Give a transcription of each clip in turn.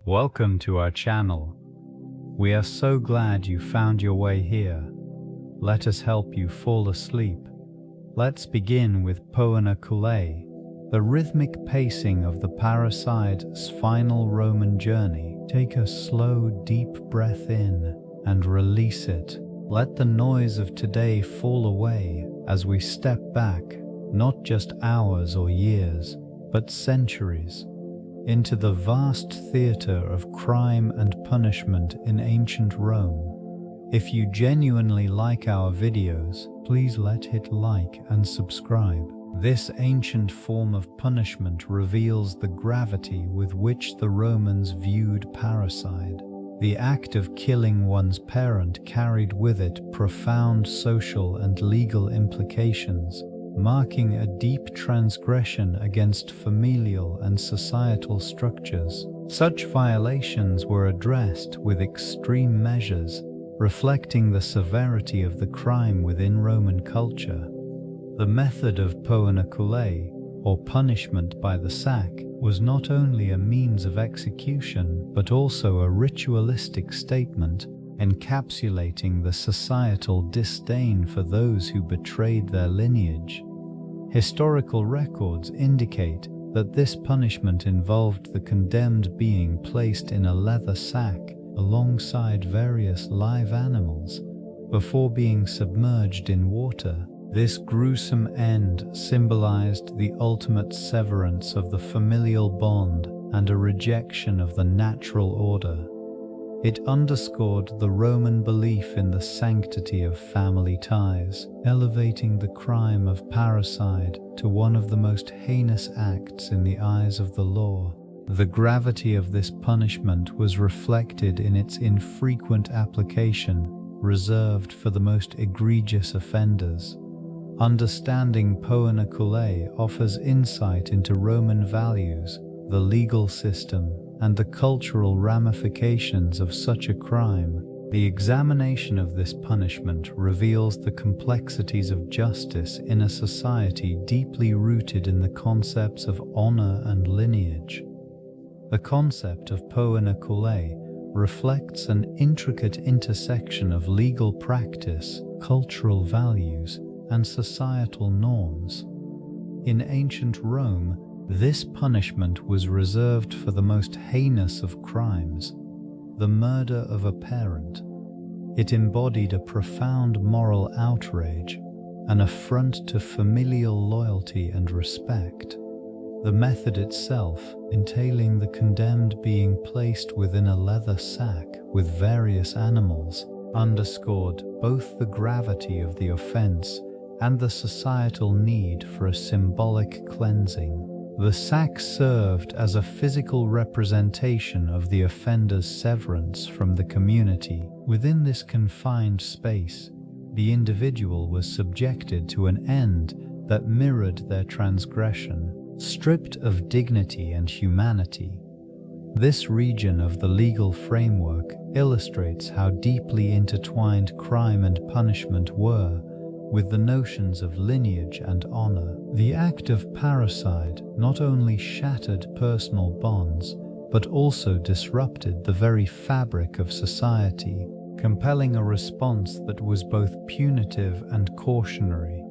Welcome to our channel. We are so glad you found your way here. Let us help you fall asleep. Let's begin with Poena Cullei, the rhythmic pacing of the Parricide's final Roman journey. Take a slow, deep breath in and release it. Let the noise of today fall away as we step back, not just hours or years, but centuries, into the vast theater of crime and punishment in ancient Rome. If you genuinely like our videos, please hit like and subscribe. This ancient form of punishment reveals the gravity with which the Romans viewed parricide. The act of killing one's parent carried with it profound social and legal implications, marking a deep transgression against familial and societal structures. Such violations were addressed with extreme measures, reflecting the severity of the crime within Roman culture. The method of Poena Cullei, or punishment by the sack, was not only a means of execution, but also a ritualistic statement encapsulating the societal disdain for those who betrayed their lineage. Historical records indicate that this punishment involved the condemned being placed in a leather sack alongside various live animals before being submerged in water. This gruesome end symbolized the ultimate severance of the familial bond and a rejection of the natural order. It underscored the Roman belief in the sanctity of family ties, elevating the crime of parricide to one of the most heinous acts in the eyes of the law. The gravity of this punishment was reflected in its infrequent application, reserved for the most egregious offenders. Understanding Poena Cullei offers insight into Roman values, the legal system, and the cultural ramifications of such a crime. The examination of this punishment reveals the complexities of justice in a society deeply rooted in the concepts of honor and lineage. The concept of Poena Cullei reflects an intricate intersection of legal practice, cultural values, and societal norms. In ancient Rome, this punishment was reserved for the most heinous of crimes, the murder of a parent. It embodied a profound moral outrage, an affront to familial loyalty and respect. The method itself, entailing the condemned being placed within a leather sack with various animals, underscored both the gravity of the offense and the societal need for a symbolic cleansing. The sack served as a physical representation of the offender's severance from the community. Within this confined space, the individual was subjected to an end that mirrored their transgression, stripped of dignity and humanity. This region of the legal framework illustrates how deeply intertwined crime and punishment were with the notions of lineage and honor. The act of parricide not only shattered personal bonds, but also disrupted the very fabric of society, compelling a response that was both punitive and cautionary.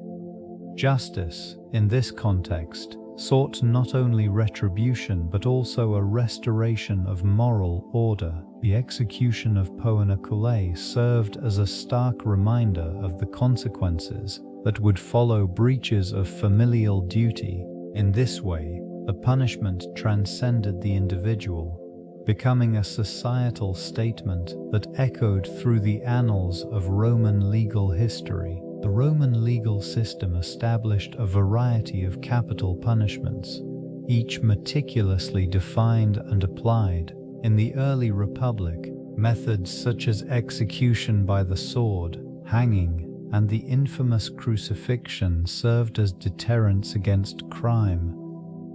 Justice, in this context, sought not only retribution but also a restoration of moral order. The execution of Poena Cullei served as a stark reminder of the consequences that would follow breaches of familial duty. In this way, the punishment transcended the individual, becoming a societal statement that echoed through the annals of Roman legal history. The Roman legal system established a variety of capital punishments, each meticulously defined and applied. In the early Republic, methods such as execution by the sword, hanging, and the infamous crucifixion served as deterrents against crime.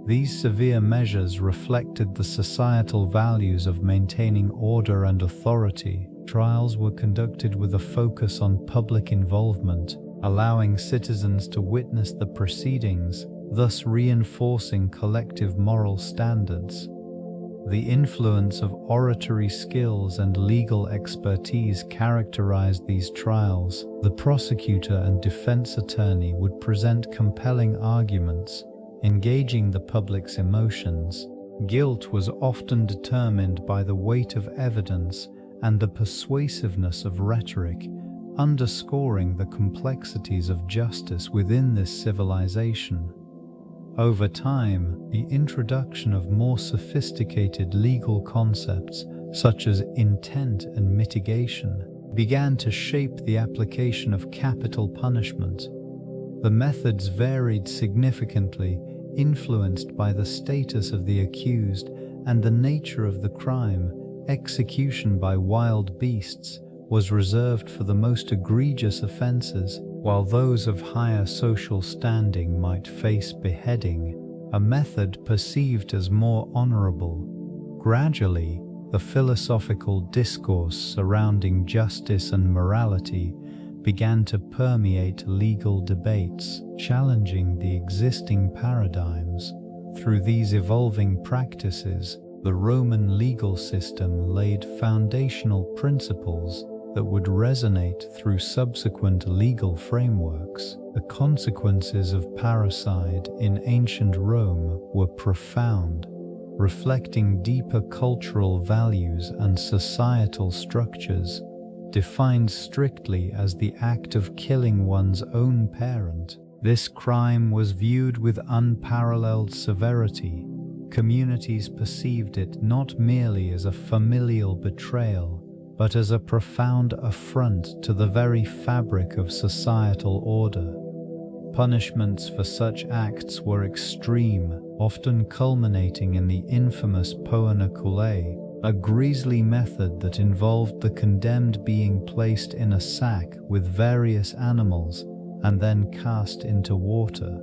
These severe measures reflected the societal values of maintaining order and authority. Trials were conducted with a focus on public involvement, allowing citizens to witness the proceedings, thus reinforcing collective moral standards. The influence of oratory skills and legal expertise characterized these trials. The prosecutor and defense attorney would present compelling arguments, engaging the public's emotions. Guilt was often determined by the weight of evidence and the persuasiveness of rhetoric, underscoring the complexities of justice within this civilization. Over time, the introduction of more sophisticated legal concepts, such as intent and mitigation, began to shape the application of capital punishment. The methods varied significantly, influenced by the status of the accused and the nature of the crime. Execution by wild beasts was reserved for the most egregious offenses, while those of higher social standing might face beheading, a method perceived as more honorable. Gradually, the philosophical discourse surrounding justice and morality began to permeate legal debates, challenging the existing paradigms. Through these evolving practices, the Roman legal system laid foundational principles that would resonate through subsequent legal frameworks. The consequences of parricide in ancient Rome were profound, reflecting deeper cultural values and societal structures. Defined strictly as the act of killing one's own parent, this crime was viewed with unparalleled severity. Communities perceived it not merely as a familial betrayal, but as a profound affront to the very fabric of societal order. Punishments for such acts were extreme, often culminating in the infamous Poena Cullei, a grisly method that involved the condemned being placed in a sack with various animals and then cast into water.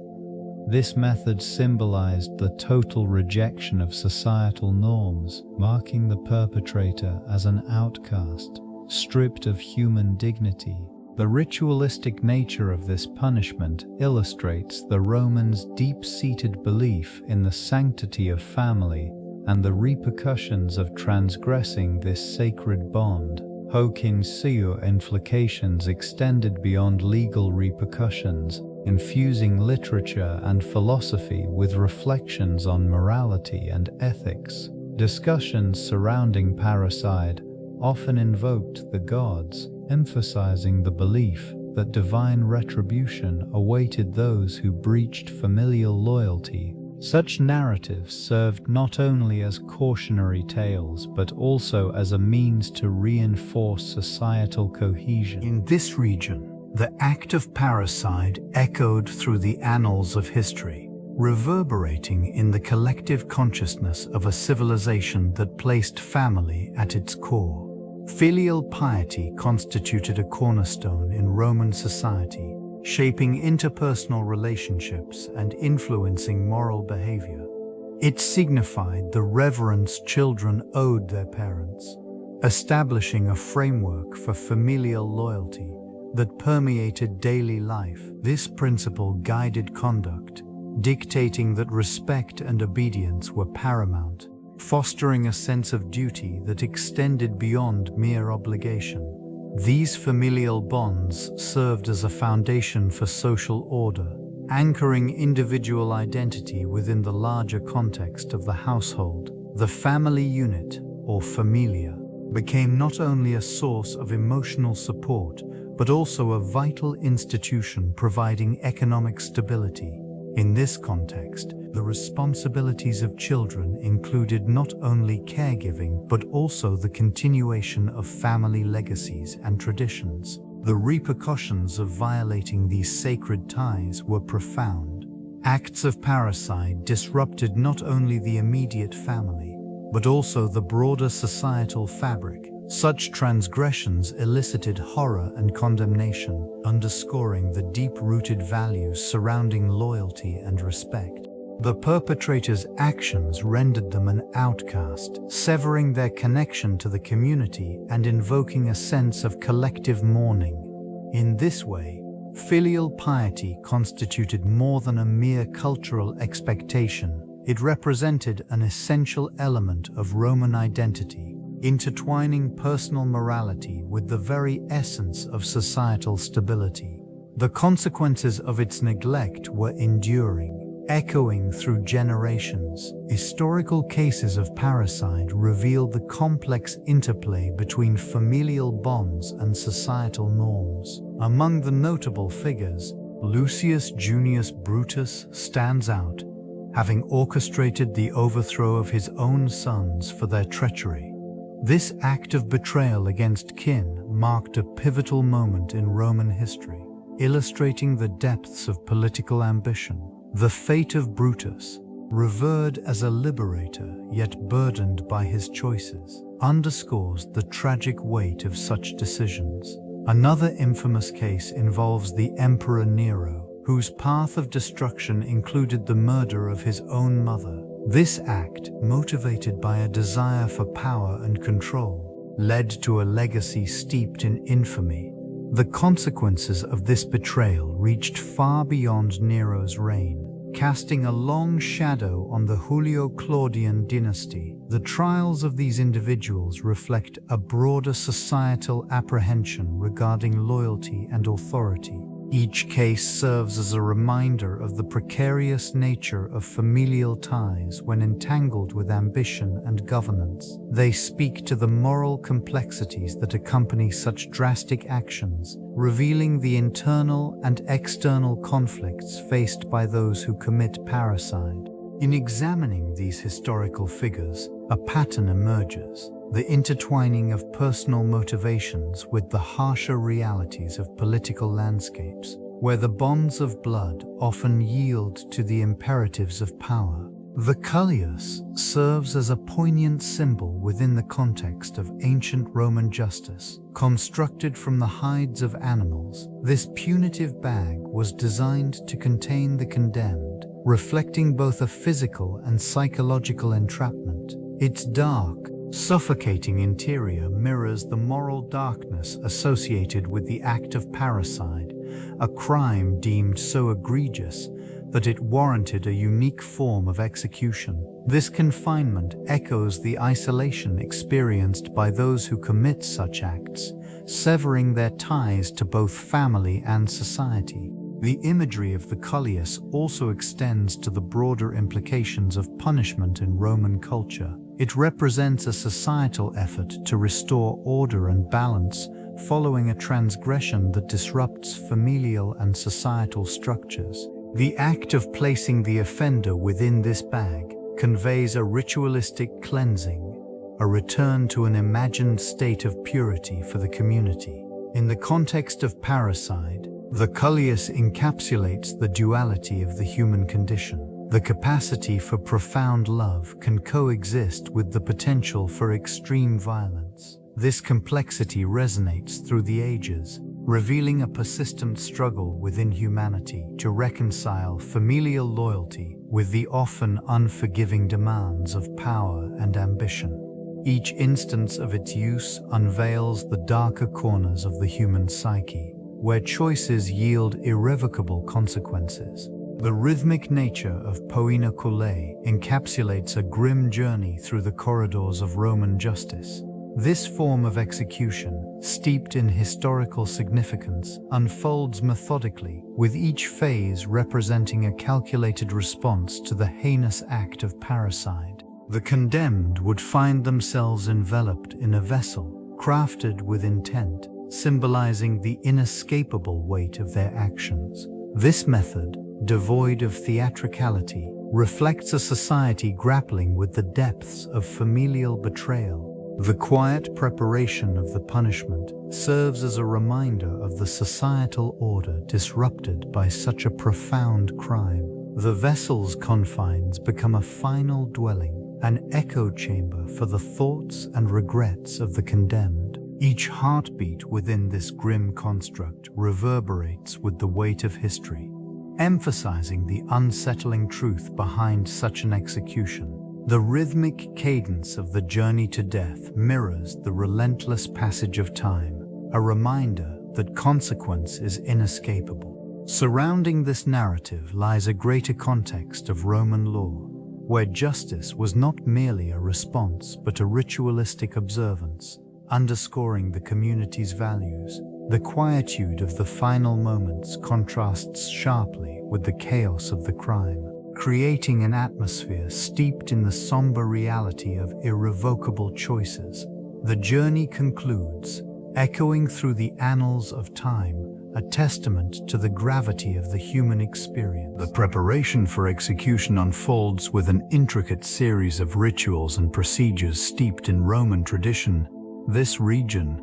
This method symbolized the total rejection of societal norms, marking the perpetrator as an outcast, stripped of human dignity. The ritualistic nature of this punishment illustrates the Romans' deep-seated belief in the sanctity of family and the repercussions of transgressing this sacred bond. Hawkins' implications extended beyond legal repercussions, infusing literature and philosophy with reflections on morality and ethics. Discussions surrounding parricide often invoked the gods, emphasizing the belief that divine retribution awaited those who breached familial loyalty. Such narratives served not only as cautionary tales but also as a means to reinforce societal cohesion. In this region, the act of parricide echoed through the annals of history, reverberating in the collective consciousness of a civilization that placed family at its core. Filial piety constituted a cornerstone in Roman society, shaping interpersonal relationships and influencing moral behavior. It signified the reverence children owed their parents, establishing a framework for familial loyalty that permeated daily life. This principle guided conduct, dictating that respect and obedience were paramount, fostering a sense of duty that extended beyond mere obligation. These familial bonds served as a foundation for social order, anchoring individual identity within the larger context of the household. The family unit, or familia, became not only a source of emotional support, but also a vital institution providing economic stability. In this context, the responsibilities of children included not only caregiving but also the continuation of family legacies and traditions. The repercussions of violating these sacred ties were profound. Acts of parricide disrupted not only the immediate family, but also the broader societal fabric. Such transgressions elicited horror and condemnation, underscoring the deep-rooted values surrounding loyalty and respect. The perpetrator's actions rendered them an outcast, severing their connection to the community and invoking a sense of collective mourning. In this way, filial piety constituted more than a mere cultural expectation. It represented an essential element of Roman identity, intertwining personal morality with the very essence of societal stability. The consequences of its neglect were enduring, echoing through generations. Historical cases of parricide reveal the complex interplay between familial bonds and societal norms. Among the notable figures, Lucius Junius Brutus stands out, having orchestrated the overthrow of his own sons for their treachery. This act of betrayal against kin marked a pivotal moment in Roman history, illustrating the depths of political ambition. The fate of Brutus, revered as a liberator yet burdened by his choices, underscores the tragic weight of such decisions. Another infamous case involves the Emperor Nero, whose path of destruction included the murder of his own mother. This act, motivated by a desire for power and control, led to a legacy steeped in infamy. The consequences of this betrayal reached far beyond Nero's reign, casting a long shadow on the Julio-Claudian dynasty. The trials of these individuals reflect a broader societal apprehension regarding loyalty and authority. Each case serves as a reminder of the precarious nature of familial ties when entangled with ambition and governance. They speak to the moral complexities that accompany such drastic actions, revealing the internal and external conflicts faced by those who commit parricide. In examining these historical figures, a pattern emerges: the intertwining of personal motivations with the harsher realities of political landscapes, where the bonds of blood often yield to the imperatives of power. The Culleus serves as a poignant symbol within the context of ancient Roman justice. Constructed from the hides of animals, this punitive bag was designed to contain the condemned, reflecting both a physical and psychological entrapment. Its dark, suffocating interior mirrors the moral darkness associated with the act of parricide, a crime deemed so egregious that it warranted a unique form of execution. This confinement echoes the isolation experienced by those who commit such acts, severing their ties to both family and society. The imagery of the Culleus also extends to the broader implications of punishment in Roman culture. It represents a societal effort to restore order and balance following a transgression that disrupts familial and societal structures. The act of placing the offender within this bag conveys a ritualistic cleansing, a return to an imagined state of purity for the community. In the context of parricide, the Culleus encapsulates the duality of the human condition. The capacity for profound love can coexist with the potential for extreme violence. This complexity resonates through the ages, revealing a persistent struggle within humanity to reconcile familial loyalty with the often unforgiving demands of power and ambition. Each instance of its use unveils the darker corners of the human psyche, where choices yield irrevocable consequences. The rhythmic nature of Poena Cullei encapsulates a grim journey through the corridors of Roman justice. This form of execution, steeped in historical significance, unfolds methodically, with each phase representing a calculated response to the heinous act of parricide. The condemned would find themselves enveloped in a vessel, crafted with intent, symbolizing the inescapable weight of their actions. This method, devoid of theatricality, reflects a society grappling with the depths of familial betrayal. The quiet preparation of the punishment serves as a reminder of the societal order disrupted by such a profound crime. The vessel's confines become a final dwelling, an echo chamber for the thoughts and regrets of the condemned. Each heartbeat within this grim construct reverberates with the weight of history, emphasizing the unsettling truth behind such an execution. The rhythmic cadence of the journey to death mirrors the relentless passage of time, a reminder that consequence is inescapable. Surrounding this narrative lies a greater context of Roman law, where justice was not merely a response but a ritualistic observance, underscoring the community's values. The quietude of the final moments contrasts sharply with the chaos of the crime, creating an atmosphere steeped in the somber reality of irrevocable choices. The journey concludes, echoing through the annals of time, a testament to the gravity of the human experience. The preparation for execution unfolds with an intricate series of rituals and procedures steeped in Roman tradition. This region,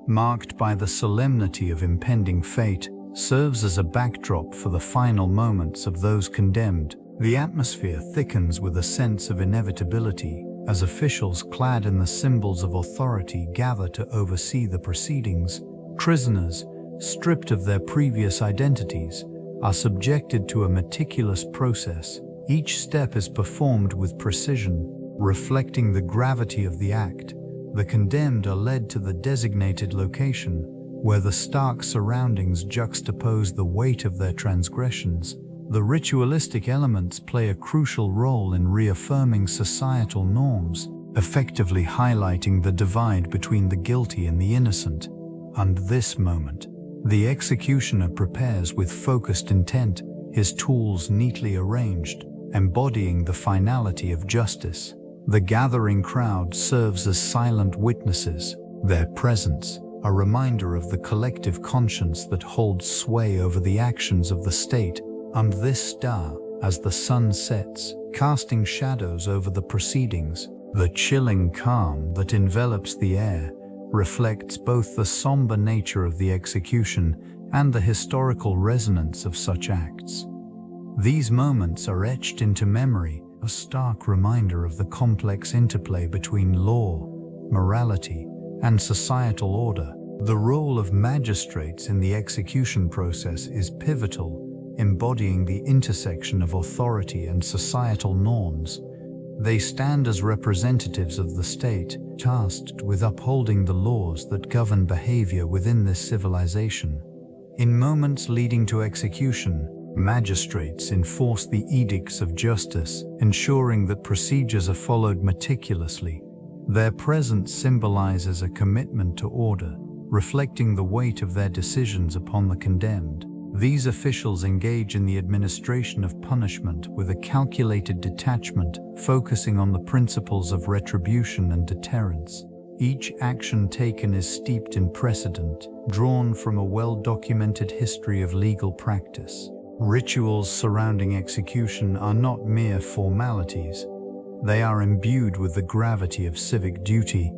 marked by the solemnity of impending fate, serves as a backdrop for the final moments of those condemned. The atmosphere thickens with a sense of inevitability as officials clad in the symbols of authority gather to oversee the proceedings. Prisoners, stripped of their previous identities, are subjected to a meticulous process. Each step is performed with precision, reflecting the gravity of the act. The condemned are led to the designated location, where the stark surroundings juxtapose the weight of their transgressions. The ritualistic elements play a crucial role in reaffirming societal norms, effectively highlighting the divide between the guilty and the innocent. And this moment, the executioner prepares with focused intent, his tools neatly arranged, embodying the finality of justice. The gathering crowd serves as silent witnesses, their presence a reminder of the collective conscience that holds sway over the actions of the state. And this star, as the sun sets, casting shadows over the proceedings, the chilling calm that envelops the air, reflects both the somber nature of the execution and the historical resonance of such acts. These moments are etched into memory, a stark reminder of the complex interplay between law, morality, and societal order. The role of magistrates in the execution process is pivotal, embodying the intersection of authority and societal norms. They stand as representatives of the state, tasked with upholding the laws that govern behavior within this civilization. In moments leading to execution, magistrates enforce the edicts of justice, ensuring that procedures are followed meticulously. Their presence symbolizes a commitment to order, reflecting the weight of their decisions upon the condemned. These officials engage in the administration of punishment with a calculated detachment, focusing on the principles of retribution and deterrence. Each action taken is steeped in precedent, drawn from a well-documented history of legal practice. Rituals surrounding execution are not mere formalities. They are imbued with the gravity of civic duty,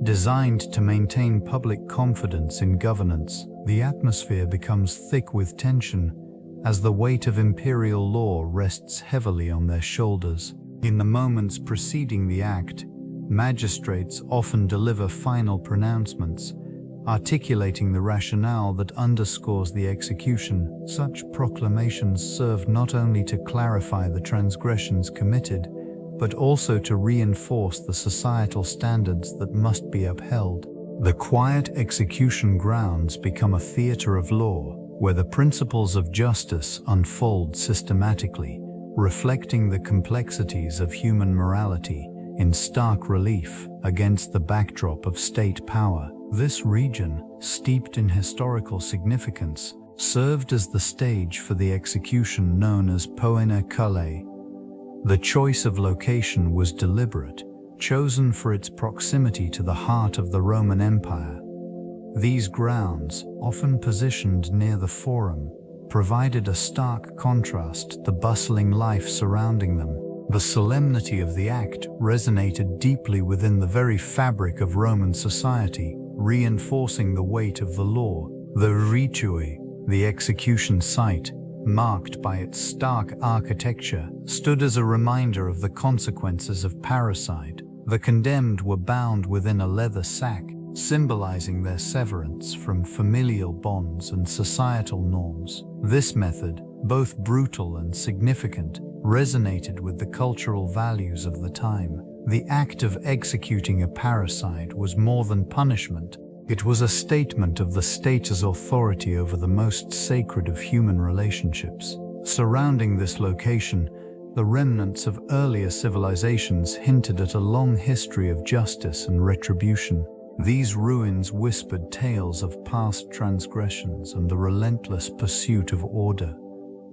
designed to maintain public confidence in governance. The atmosphere becomes thick with tension as the weight of imperial law rests heavily on their shoulders. In the moments preceding the act, magistrates often deliver final pronouncements, articulating the rationale that underscores the execution. Such proclamations serve not only to clarify the transgressions committed, but also to reinforce the societal standards that must be upheld. The quiet execution grounds become a theater of law, where the principles of justice unfold systematically, reflecting the complexities of human morality in stark relief against the backdrop of state power. This region, steeped in historical significance, served as the stage for the execution known as Poena Cullei. The choice of location was deliberate, chosen for its proximity to the heart of the Roman Empire. These grounds, often positioned near the Forum, provided a stark contrast to the bustling life surrounding them. The solemnity of the act resonated deeply within the very fabric of Roman society, reinforcing the weight of the law. The Rituoi, the execution site, marked by its stark architecture, stood as a reminder of the consequences of parricide. The condemned were bound within a leather sack, symbolizing their severance from familial bonds and societal norms. This method, both brutal and significant, resonated with the cultural values of the time. The act of executing a parricide was more than punishment. It was a statement of the state's authority over the most sacred of human relationships. Surrounding this location, The remnants of earlier civilizations hinted at a long history of justice and retribution. These ruins whispered tales of past transgressions and the relentless pursuit of order.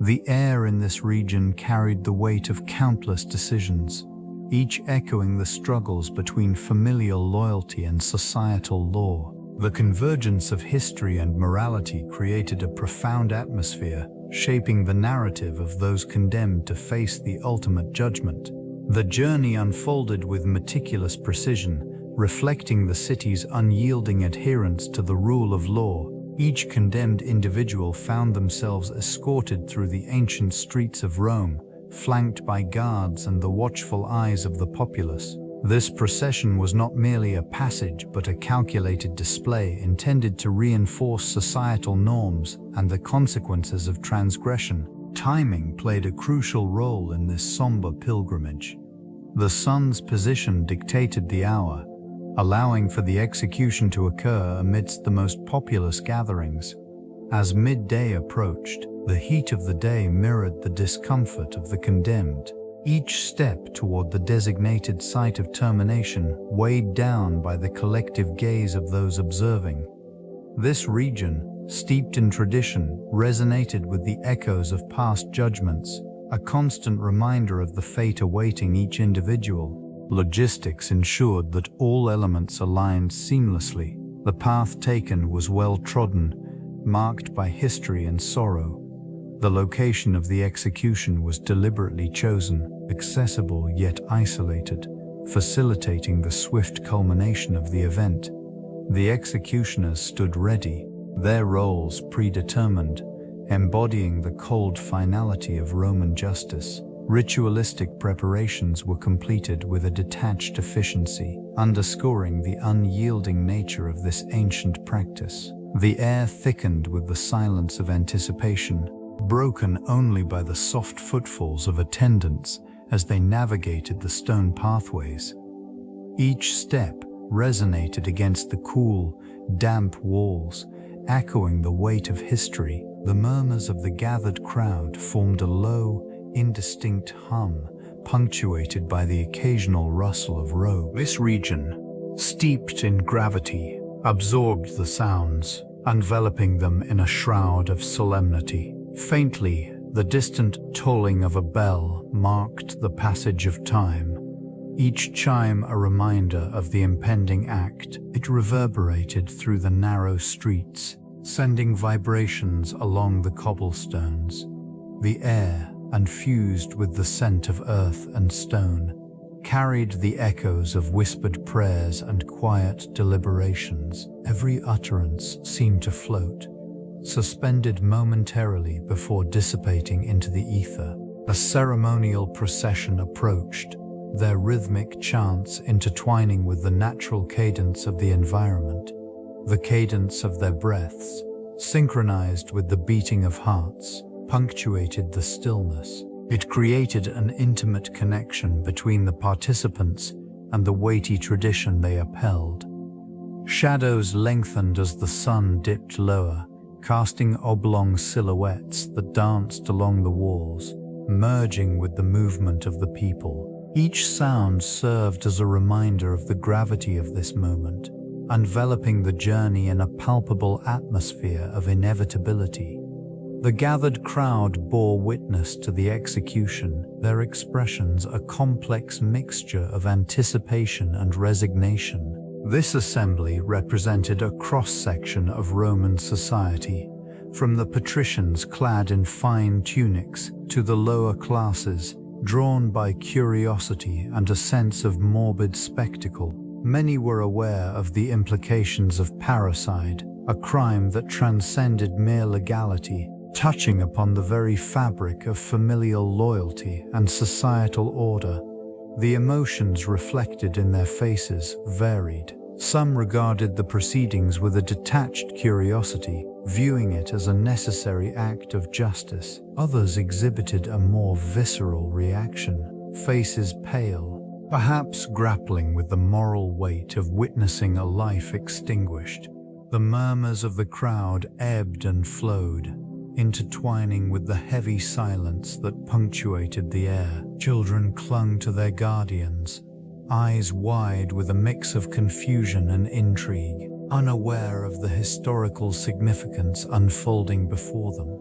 The air in this region carried the weight of countless decisions, each echoing the struggles between familial loyalty and societal law. The convergence of history and morality created a profound atmosphere, shaping the narrative of those condemned to face the ultimate judgment. The journey unfolded with meticulous precision, reflecting the city's unyielding adherence to the rule of law. Each condemned individual found themselves escorted through the ancient streets of Rome, flanked by guards and the watchful eyes of the populace. This procession was not merely a passage but a calculated display intended to reinforce societal norms and the consequences of transgression. Timing played a crucial role in this somber pilgrimage. The sun's position dictated the hour, allowing for the execution to occur amidst the most populous gatherings. As midday approached, the heat of the day mirrored the discomfort of the condemned. Each step toward the designated site of termination weighed down by the collective gaze of those observing. This region, steeped in tradition, resonated with the echoes of past judgments, a constant reminder of the fate awaiting each individual. Logistics ensured that all elements aligned seamlessly. The path taken was well trodden, marked by history and sorrow. The location of the execution was deliberately chosen, accessible yet isolated, facilitating the swift culmination of the event. The executioners stood ready, their roles predetermined, embodying the cold finality of Roman justice. Ritualistic preparations were completed with a detached efficiency, underscoring the unyielding nature of this ancient practice. The air thickened with the silence of anticipation, broken only by the soft footfalls of attendants as they navigated the stone pathways. Each step resonated against the cool, damp walls, echoing the weight of history. The murmurs of the gathered crowd formed a low, indistinct hum, punctuated by the occasional rustle of robes. This region, steeped in gravity, absorbed the sounds, enveloping them in a shroud of solemnity. Faintly, the distant tolling of a bell marked the passage of time, each chime a reminder of the impending act. It reverberated through the narrow streets, sending vibrations along the cobblestones. The air, infused with the scent of earth and stone, carried the echoes of whispered prayers and quiet deliberations. Every utterance seemed to float, suspended momentarily before dissipating into the ether. A ceremonial procession approached, their rhythmic chants intertwining with the natural cadence of the environment. The cadence of their breaths, synchronized with the beating of hearts, punctuated the stillness. It created an intimate connection between the participants and the weighty tradition they upheld. Shadows lengthened as the sun dipped lower, casting oblong silhouettes that danced along the walls, merging with the movement of the people. Each sound served as a reminder of the gravity of this moment, enveloping the journey in a palpable atmosphere of inevitability. The gathered crowd bore witness to the execution, their expressions a complex mixture of anticipation and resignation. This assembly represented a cross-section of Roman society, from the patricians clad in fine tunics to the lower classes, drawn by curiosity and a sense of morbid spectacle. Many were aware of the implications of parricide, a crime that transcended mere legality, touching upon the very fabric of familial loyalty and societal order. The emotions reflected in their faces varied. Some regarded the proceedings with a detached curiosity, viewing it as a necessary act of justice. Others exhibited a more visceral reaction, faces pale, perhaps grappling with the moral weight of witnessing a life extinguished. The murmurs of the crowd ebbed and flowed, intertwining with the heavy silence that punctuated the air. Children clung to their guardians, eyes wide with a mix of confusion and intrigue, unaware of the historical significance unfolding before them.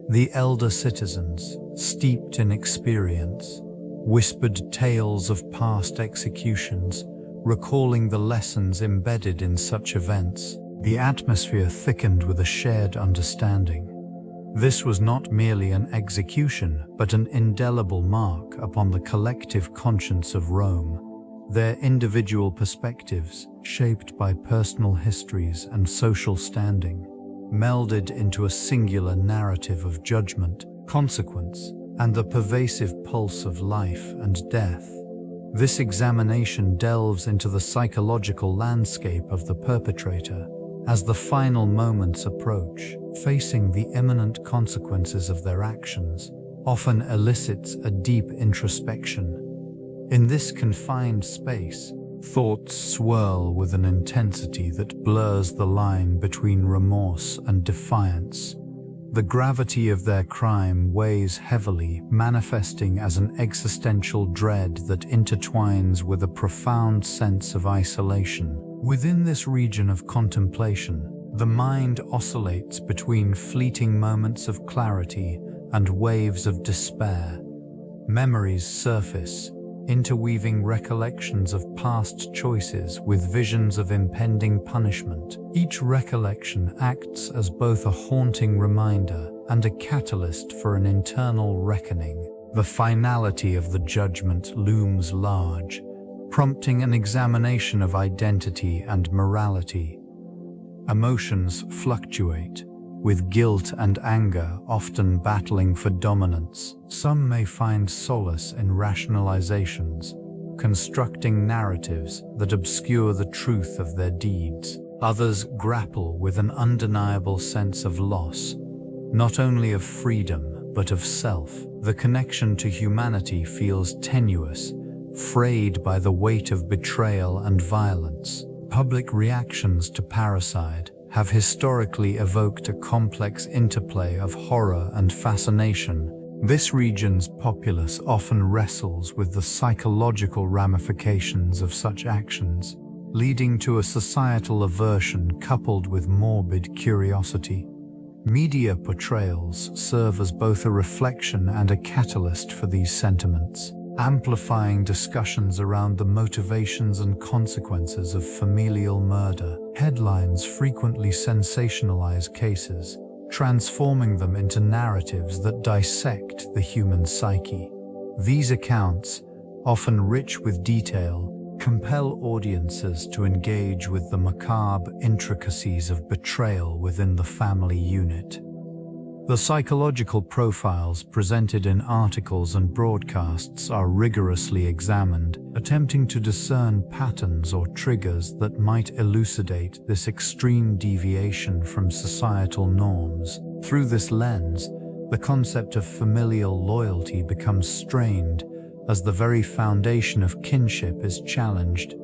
The elder citizens, steeped in experience, whispered tales of past executions, recalling the lessons embedded in such events. The atmosphere thickened with a shared understanding. This was not merely an execution, but an indelible mark upon the collective conscience of Rome. Their individual perspectives, shaped by personal histories and social standing, melded into a singular narrative of judgment, consequence, and the pervasive pulse of life and death. This examination delves into the psychological landscape of the perpetrator as the final moments approach. Facing the imminent consequences of their actions often elicits a deep introspection. In this confined space, thoughts swirl with an intensity that blurs the line between remorse and defiance. The gravity of their crime weighs heavily, manifesting as an existential dread that intertwines with a profound sense of isolation. Within this region of contemplation, the mind oscillates between fleeting moments of clarity and waves of despair. Memories surface, interweaving recollections of past choices with visions of impending punishment. Each recollection acts as both a haunting reminder and a catalyst for an internal reckoning. The finality of the judgment looms large, prompting an examination of identity and morality. Emotions fluctuate, with guilt and anger often battling for dominance. Some may find solace in rationalizations, constructing narratives that obscure the truth of their deeds. Others grapple with an undeniable sense of loss, not only of freedom, but of self. The connection to humanity feels tenuous, frayed by the weight of betrayal and violence. Public reactions to Parricide have historically evoked a complex interplay of horror and fascination. This region's populace often wrestles with the psychological ramifications of such actions, leading to a societal aversion coupled with morbid curiosity. Media portrayals serve as both a reflection and a catalyst for these sentiments, amplifying discussions around the motivations and consequences of familial murder. Headlines frequently sensationalize cases, transforming them into narratives that dissect the human psyche. These accounts, often rich with detail, compel audiences to engage with the macabre intricacies of betrayal within the family unit. The psychological profiles presented in articles and broadcasts are rigorously examined, attempting to discern patterns or triggers that might elucidate this extreme deviation from societal norms. Through this lens, the concept of familial loyalty becomes strained as the very foundation of kinship is challenged.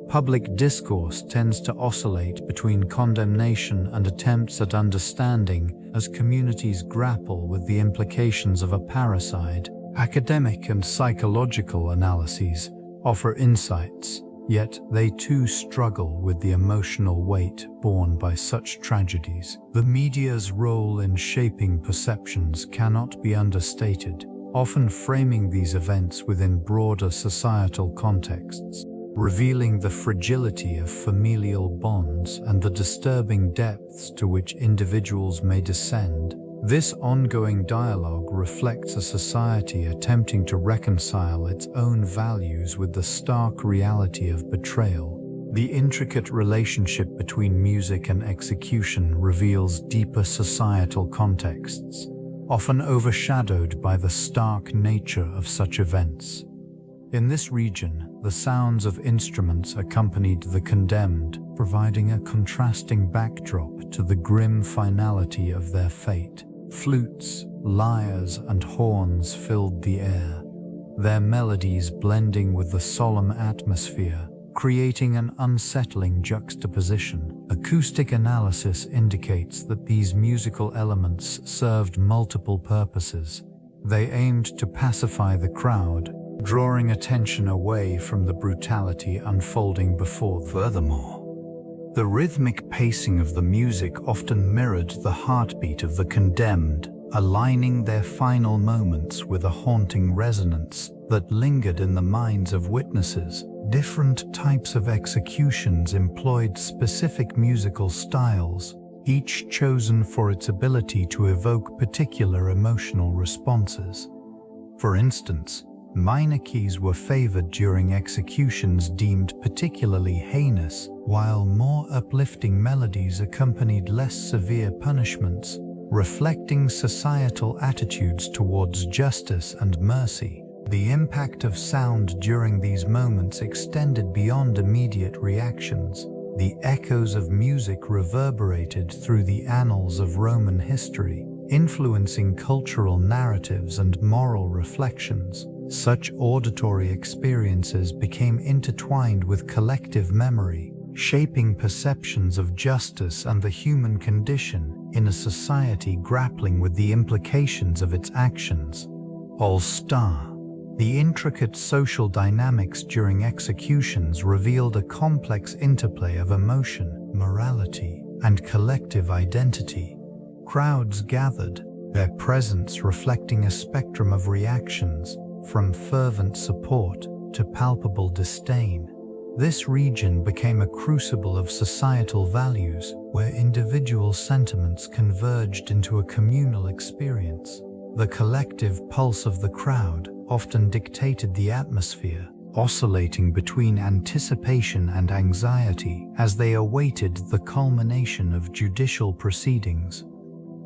Public discourse tends to oscillate between condemnation and attempts at understanding as communities grapple with the implications of a parricide. Academic and psychological analyses offer insights, yet they too struggle with the emotional weight borne by such tragedies. The media's role in shaping perceptions cannot be understated, often framing these events within broader societal contexts, revealing the fragility of familial bonds and the disturbing depths to which individuals may descend. This ongoing dialogue reflects a society attempting to reconcile its own values with the stark reality of betrayal. The intricate relationship between music and execution reveals deeper societal contexts, often overshadowed by the stark nature of such events. In this region, the sounds of instruments accompanied the condemned, providing a contrasting backdrop to the grim finality of their fate. Flutes, lyres, and horns filled the air, their melodies blending with the solemn atmosphere, creating an unsettling juxtaposition. Acoustic analysis indicates that these musical elements served multiple purposes. They aimed to pacify the crowd, drawing attention away from the brutality unfolding before them. Furthermore, the rhythmic pacing of the music often mirrored the heartbeat of the condemned, aligning their final moments with a haunting resonance that lingered in the minds of witnesses. Different types of executions employed specific musical styles, each chosen for its ability to evoke particular emotional responses. For instance, minor keys were favored during executions deemed particularly heinous, while more uplifting melodies accompanied less severe punishments, reflecting societal attitudes towards justice and mercy. The impact of sound during these moments extended beyond immediate reactions. The echoes of music reverberated through the annals of Roman history, influencing cultural narratives and moral reflections. Such auditory experiences became intertwined with collective memory, shaping perceptions of justice and the human condition in a society grappling with the implications of its actions. All-Star. The intricate social dynamics during executions revealed a complex interplay of emotion, morality, and collective identity. Crowds gathered, their presence reflecting a spectrum of reactions, from fervent support to palpable disdain. This region became a crucible of societal values, where individual sentiments converged into a communal experience. The collective pulse of the crowd often dictated the atmosphere, oscillating between anticipation and anxiety as they awaited the culmination of judicial proceedings.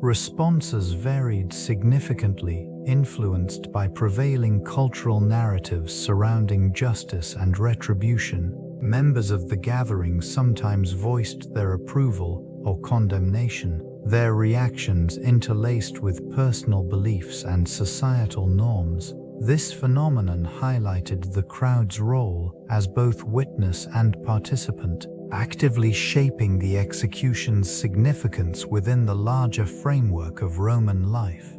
Responses varied significantly, influenced by prevailing cultural narratives surrounding justice and retribution. Members of the gathering sometimes voiced their approval or condemnation, their reactions interlaced with personal beliefs and societal norms. This phenomenon highlighted the crowd's role as both witness and participant, actively shaping the execution's significance within the larger framework of Roman life.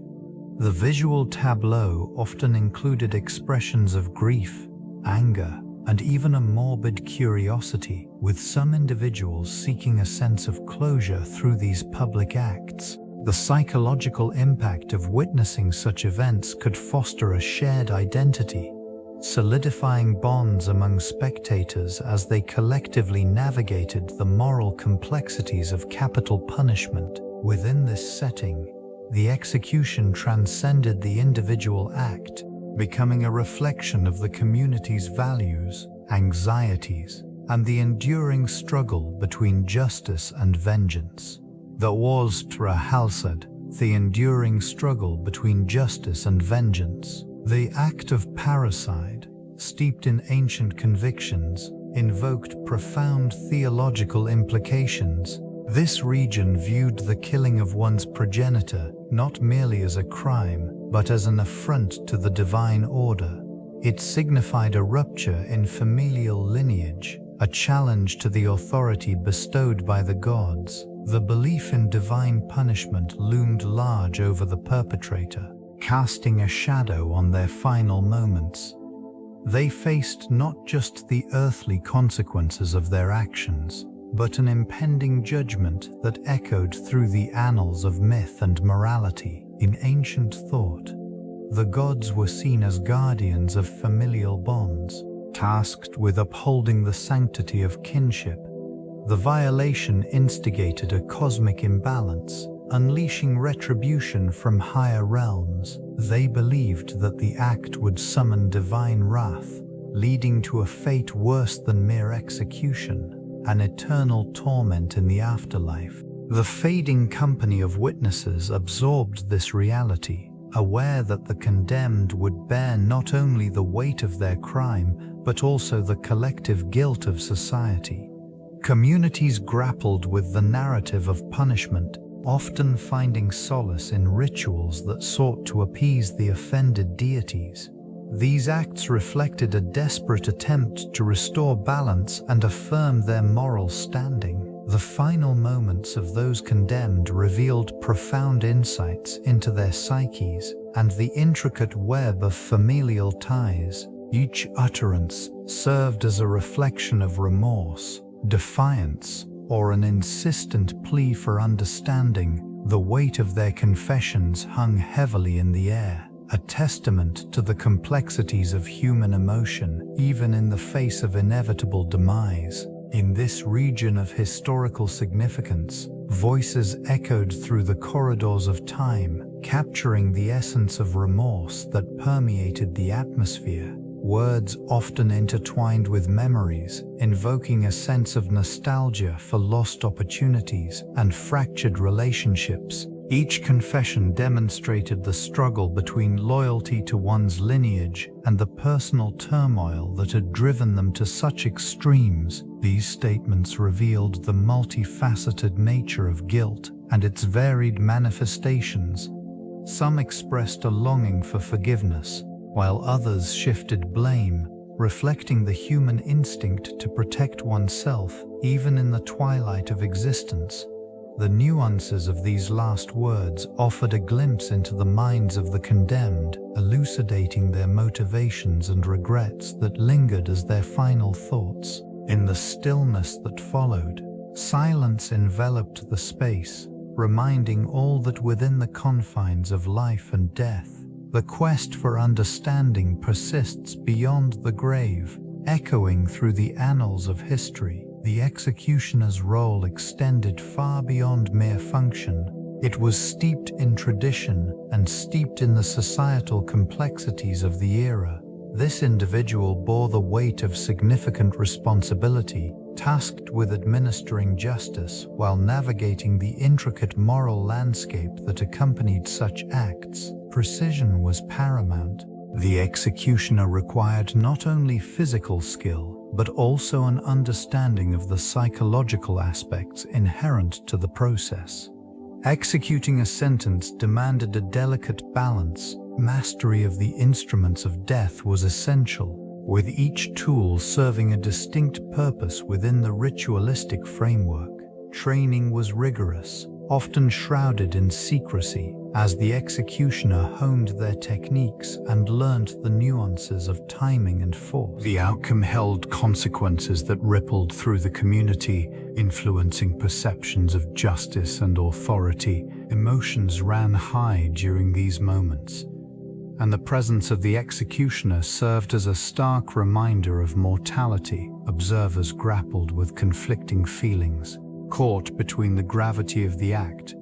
The visual tableau often included expressions of grief, anger, and even a morbid curiosity, with some individuals seeking a sense of closure through these public acts. The psychological impact of witnessing such events could foster a shared identity, solidifying bonds among spectators as they collectively navigated the moral complexities of capital punishment. Within this setting, the execution transcended the individual act, becoming a reflection of the community's values, anxieties, and the enduring struggle between justice and vengeance. The Orchestra Halsed, the enduring struggle between justice and vengeance. The act of parricide, steeped in ancient convictions, invoked profound theological implications. This region viewed the killing of one's progenitor not merely as a crime, but as an affront to the divine order. It signified a rupture in familial lineage, a challenge to the authority bestowed by the gods. The belief in divine punishment loomed large over the perpetrator, casting a shadow on their final moments. They faced not just the earthly consequences of their actions, but an impending judgment that echoed through the annals of myth and morality. In ancient thought, the gods were seen as guardians of familial bonds, tasked with upholding the sanctity of kinship. The violation instigated a cosmic imbalance, unleashing retribution from higher realms. They believed that the act would summon divine wrath, leading to a fate worse than mere execution, an eternal torment in the afterlife. The fading company of witnesses absorbed this reality, aware that the condemned would bear not only the weight of their crime, but also the collective guilt of society. Communities grappled with the narrative of punishment, often finding solace in rituals that sought to appease the offended deities. These acts reflected a desperate attempt to restore balance and affirm their moral standing. The final moments of those condemned revealed profound insights into their psyches and the intricate web of familial ties. Each utterance served as a reflection of remorse, defiance, or an insistent plea for understanding. The weight of their confessions hung heavily in the air, a testament to the complexities of human emotion, even in the face of inevitable demise. In this region of historical significance, voices echoed through the corridors of time, capturing the essence of remorse that permeated the atmosphere. Words often intertwined with memories, invoking a sense of nostalgia for lost opportunities and fractured relationships. Each confession demonstrated the struggle between loyalty to one's lineage and the personal turmoil that had driven them to such extremes. These statements revealed the multifaceted nature of guilt and its varied manifestations. Some expressed a longing for forgiveness, while others shifted blame, reflecting the human instinct to protect oneself even in the twilight of existence. The nuances of these last words offered a glimpse into the minds of the condemned, elucidating their motivations and regrets that lingered as their final thoughts. In the stillness that followed, silence enveloped the space, reminding all that within the confines of life and death, the quest for understanding persists beyond the grave, echoing through the annals of history. The executioner's role extended far beyond mere function. It was steeped in tradition and steeped in the societal complexities of the era. This individual bore the weight of significant responsibility, tasked with administering justice while navigating the intricate moral landscape that accompanied such acts. Precision was paramount. The executioner required not only physical skill, but also an understanding of the psychological aspects inherent to the process. Executing a sentence demanded a delicate balance. Mastery of the instruments of death was essential, with each tool serving a distinct purpose within the ritualistic framework. Training was rigorous, often shrouded in secrecy, as the executioner honed their techniques and learned the nuances of timing and force. The outcome held consequences that rippled through the community, influencing perceptions of justice and authority. Emotions ran high during these moments, and the presence of the executioner served as a stark reminder of mortality. Observers grappled with conflicting feelings, caught between the gravity of the act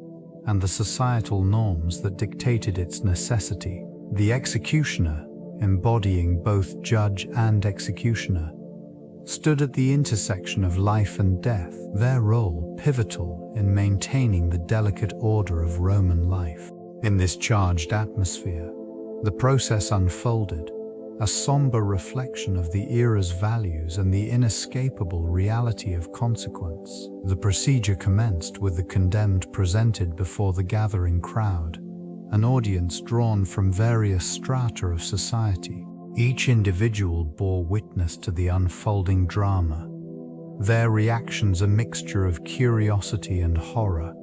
and the societal norms that dictated its necessity. The executioner, embodying both judge and executioner, stood at the intersection of life and death, their role pivotal in maintaining the delicate order of Roman life. In this charged atmosphere, the process unfolded, a somber reflection of the era's values and the inescapable reality of consequence. The procedure commenced with the condemned presented before the gathering crowd, an audience drawn from various strata of society. Each individual bore witness to the unfolding drama, their reactions a mixture of curiosity and horror.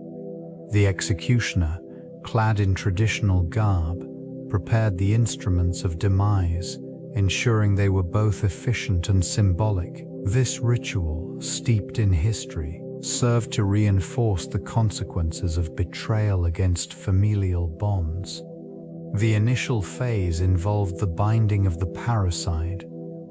The executioner, clad in traditional garb, prepared the instruments of demise, ensuring they were both efficient and symbolic. This ritual, steeped in history, served to reinforce the consequences of betrayal against familial bonds. The initial phase involved the binding of the parricide,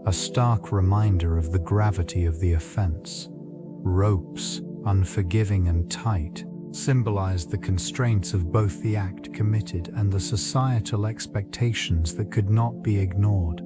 a stark reminder of the gravity of the offense. Ropes, unforgiving and tight, symbolized the constraints of both the act committed and the societal expectations that could not be ignored.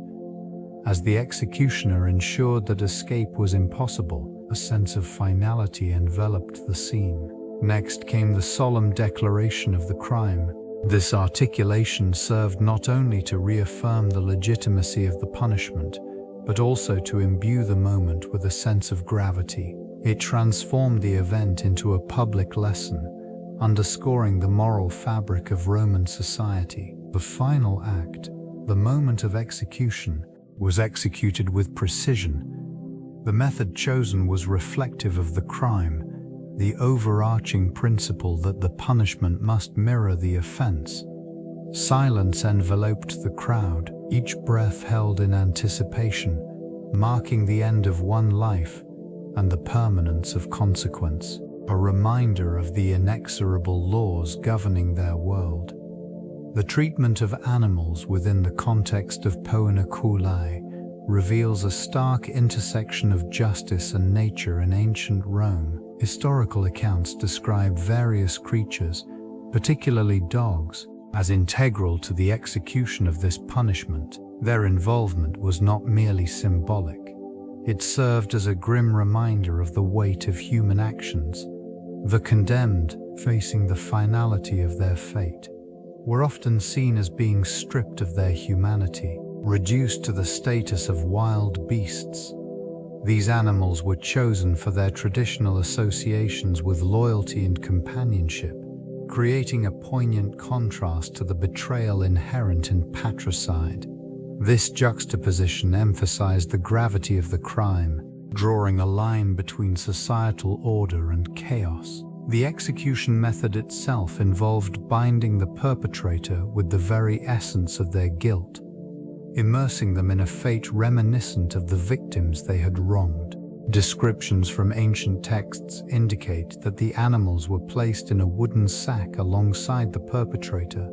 As the executioner ensured that escape was impossible, a sense of finality enveloped the scene. Next came the solemn declaration of the crime. This articulation served not only to reaffirm the legitimacy of the punishment, but also to imbue the moment with a sense of gravity. It transformed the event into a public lesson, underscoring the moral fabric of Roman society. The final act, The moment of execution was executed with precision. The method chosen was reflective of the crime, the overarching principle that the punishment must mirror the offense. Silence enveloped the crowd, each breath held in anticipation, marking the end of one life and the permanence of consequence, a reminder of the inexorable laws governing their world. The treatment of animals within the context of Poena Cullei reveals a stark intersection of justice and nature in ancient Rome. Historical accounts describe various creatures, particularly dogs, as integral to the execution of this punishment. Their involvement was not merely symbolic. It served as a grim reminder of the weight of human actions. The condemned, facing the finality of their fate, were often seen as being stripped of their humanity, reduced to the status of wild beasts. These animals were chosen for their traditional associations with loyalty and companionship, creating a poignant contrast to the betrayal inherent in patricide. This juxtaposition emphasized the gravity of the crime, drawing a line between societal order and chaos. The execution method itself involved binding the perpetrator with the very essence of their guilt, immersing them in a fate reminiscent of the victims they had wronged. Descriptions from ancient texts indicate that the animals were placed in a wooden sack alongside the perpetrator,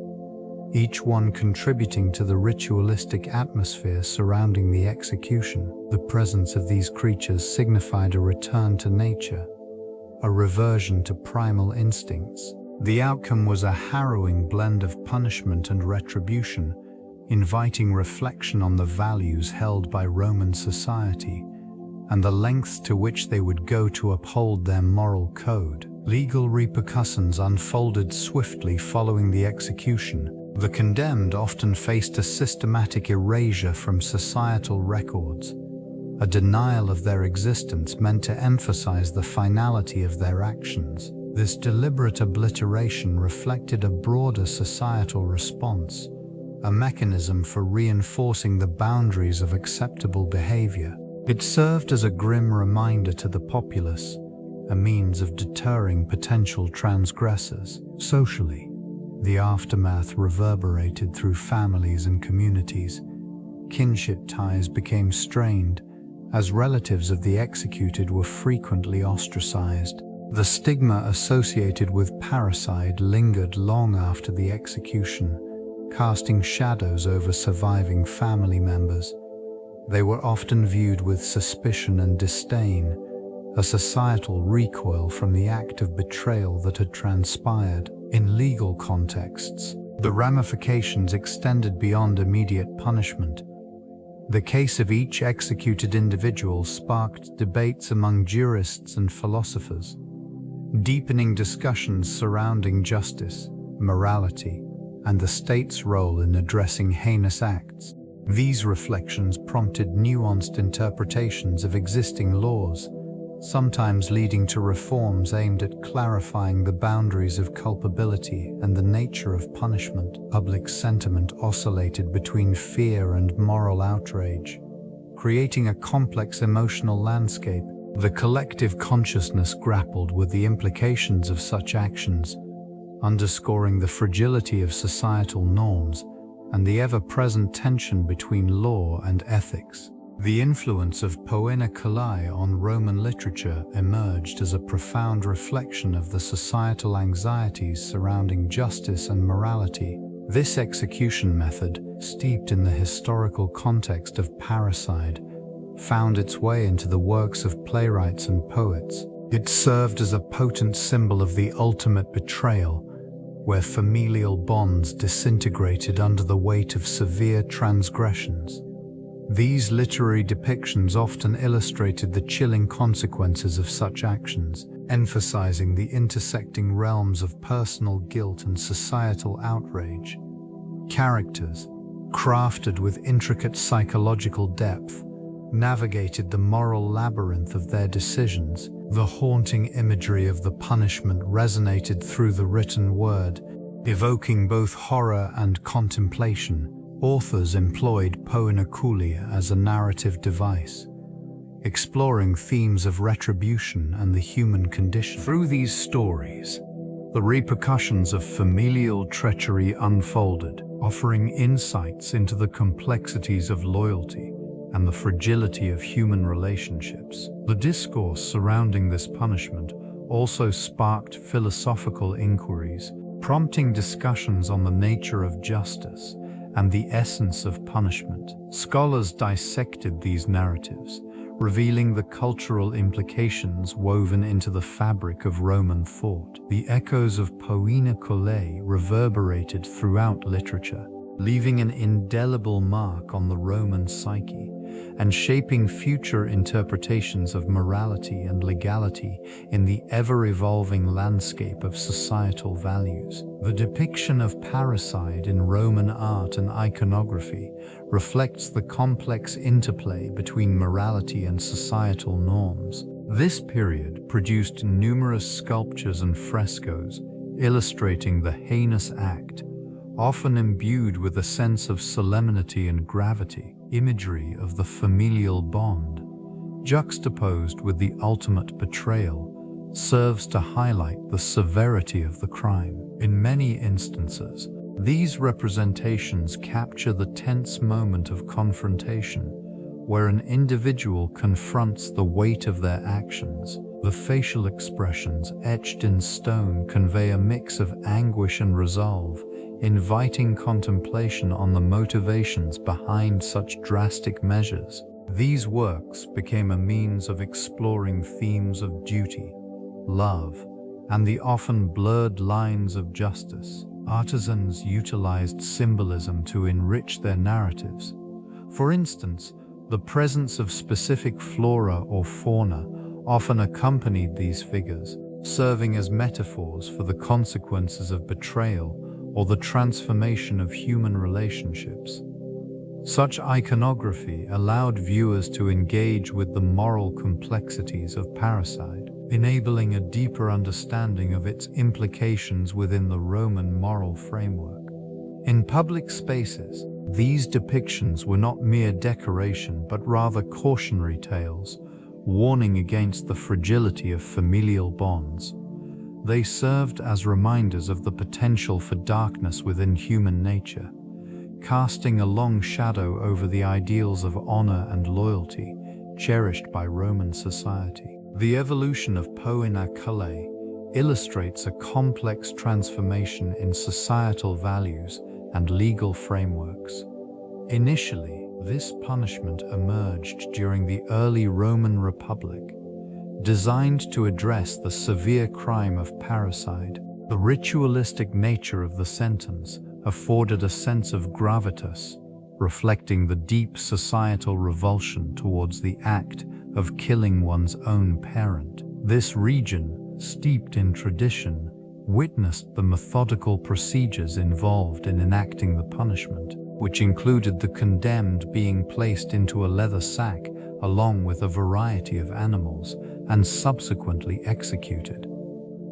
each one contributing to the ritualistic atmosphere surrounding the execution. The presence of these creatures signified a return to nature, a reversion to primal instincts. The outcome was a harrowing blend of punishment and retribution, inviting reflection on the values held by Roman society and the lengths to which they would go to uphold their moral code. Legal repercussions unfolded swiftly following the execution. The condemned often faced a systematic erasure from societal records, a denial of their existence meant to emphasize the finality of their actions. This deliberate obliteration reflected a broader societal response, a mechanism for reinforcing the boundaries of acceptable behavior. It served as a grim reminder to the populace, a means of deterring potential transgressors. Socially, the aftermath reverberated through families and communities. Kinship ties became strained, as relatives of the executed were frequently ostracized. The stigma associated with parricide lingered long after the execution, casting shadows over surviving family members. They were often viewed with suspicion and disdain, a societal recoil from the act of betrayal that had transpired. In legal contexts, the ramifications extended beyond immediate punishment. The case of each executed individual sparked debates among jurists and philosophers, deepening discussions surrounding justice, morality, and the state's role in addressing heinous acts. These reflections prompted nuanced interpretations of existing laws, sometimes leading to reforms aimed at clarifying the boundaries of culpability and the nature of punishment. Public sentiment oscillated between fear and moral outrage, creating a complex emotional landscape. The collective consciousness grappled with the implications of such actions, underscoring the fragility of societal norms and the ever-present tension between law and ethics. The influence of Poena Cullei on Roman literature emerged as a profound reflection of the societal anxieties surrounding justice and morality. This execution method, steeped in the historical context of parricide, found its way into the works of playwrights and poets. It served as a potent symbol of the ultimate betrayal, where familial bonds disintegrated under the weight of severe transgressions. These literary depictions often illustrated the chilling consequences of such actions, emphasizing the intersecting realms of personal guilt and societal outrage. Characters, crafted with intricate psychological depth, navigated the moral labyrinth of their decisions. The haunting imagery of the punishment resonated through the written word, evoking both horror and contemplation. Authors employed Poena Cullei as a narrative device, exploring themes of retribution and the human condition. Through these stories, the repercussions of familial treachery unfolded, offering insights into the complexities of loyalty and the fragility of human relationships. The discourse surrounding this punishment also sparked philosophical inquiries, prompting discussions on the nature of justice and the essence of punishment. Scholars dissected these narratives, revealing the cultural implications woven into the fabric of Roman thought. The echoes of Poena Cullei reverberated throughout literature, leaving an indelible mark on the Roman psyche and shaping future interpretations of morality and legality in the ever-evolving landscape of societal values. The depiction of parricide in Roman art and iconography reflects the complex interplay between morality and societal norms. This period produced numerous sculptures and frescoes illustrating the heinous act, often imbued with a sense of solemnity and gravity. Imagery of the familial bond, juxtaposed with the ultimate betrayal, serves to highlight the severity of the crime. In many instances, these representations capture the tense moment of confrontation, where an individual confronts the weight of their actions. The facial expressions etched in stone convey a mix of anguish and resolve, inviting contemplation on the motivations behind such drastic measures. These works became a means of exploring themes of duty, love, and the often blurred lines of justice. Artisans utilized symbolism to enrich their narratives. For instance, the presence of specific flora or fauna often accompanied these figures, serving as metaphors for the consequences of betrayal or the transformation of human relationships. Such iconography allowed viewers to engage with the moral complexities of parricide, enabling a deeper understanding of its implications within the Roman moral framework. In public spaces, these depictions were not mere decoration but rather cautionary tales, warning against the fragility of familial bonds. They served as reminders of the potential for darkness within human nature, casting a long shadow over the ideals of honor and loyalty cherished by Roman society. The evolution of Poena Cullei illustrates a complex transformation in societal values and legal frameworks. Initially, this punishment emerged during the early Roman Republic, designed to address the severe crime of parricide. The ritualistic nature of the sentence afforded a sense of gravitas, reflecting the deep societal revulsion towards the act of killing one's own parent. This region, steeped in tradition, witnessed the methodical procedures involved in enacting the punishment, which included the condemned being placed into a leather sack along with a variety of animals and subsequently executed.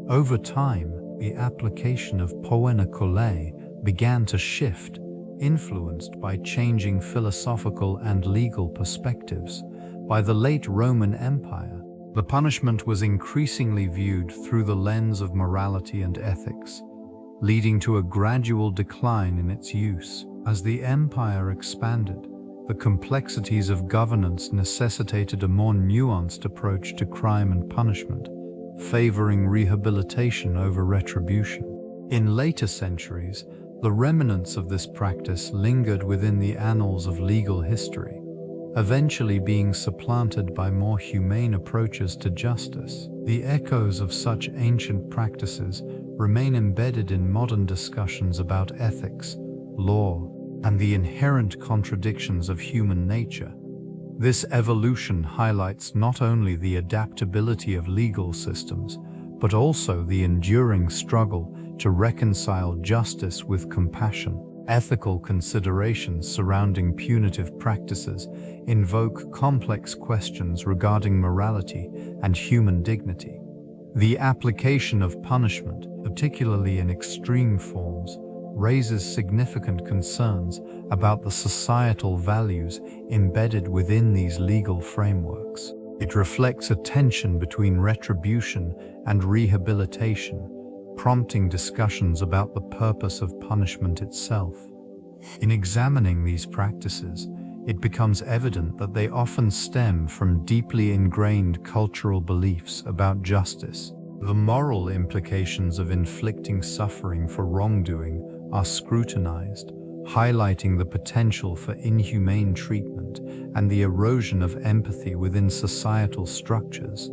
Over time, the application of Poena Cullei began to shift, influenced by changing philosophical and legal perspectives. By the late Roman Empire, the punishment was increasingly viewed through the lens of morality and ethics, leading to a gradual decline in its use. As the empire expanded, the complexities of governance necessitated a more nuanced approach to crime and punishment, favoring rehabilitation over retribution. In later centuries, the remnants of this practice lingered within the annals of legal history, eventually being supplanted by more humane approaches to justice. The echoes of such ancient practices remain embedded in modern discussions about ethics, law, and the inherent contradictions of human nature. This evolution highlights not only the adaptability of legal systems, but also the enduring struggle to reconcile justice with compassion. Ethical considerations surrounding punitive practices invoke complex questions regarding morality and human dignity. The application of punishment, particularly in extreme forms, raises significant concerns about the societal values embedded within these legal frameworks. It reflects a tension between retribution and rehabilitation, prompting discussions about the purpose of punishment itself. In examining these practices, it becomes evident that they often stem from deeply ingrained cultural beliefs about justice. The moral implications of inflicting suffering for wrongdoing are scrutinized, highlighting the potential for inhumane treatment and the erosion of empathy within societal structures.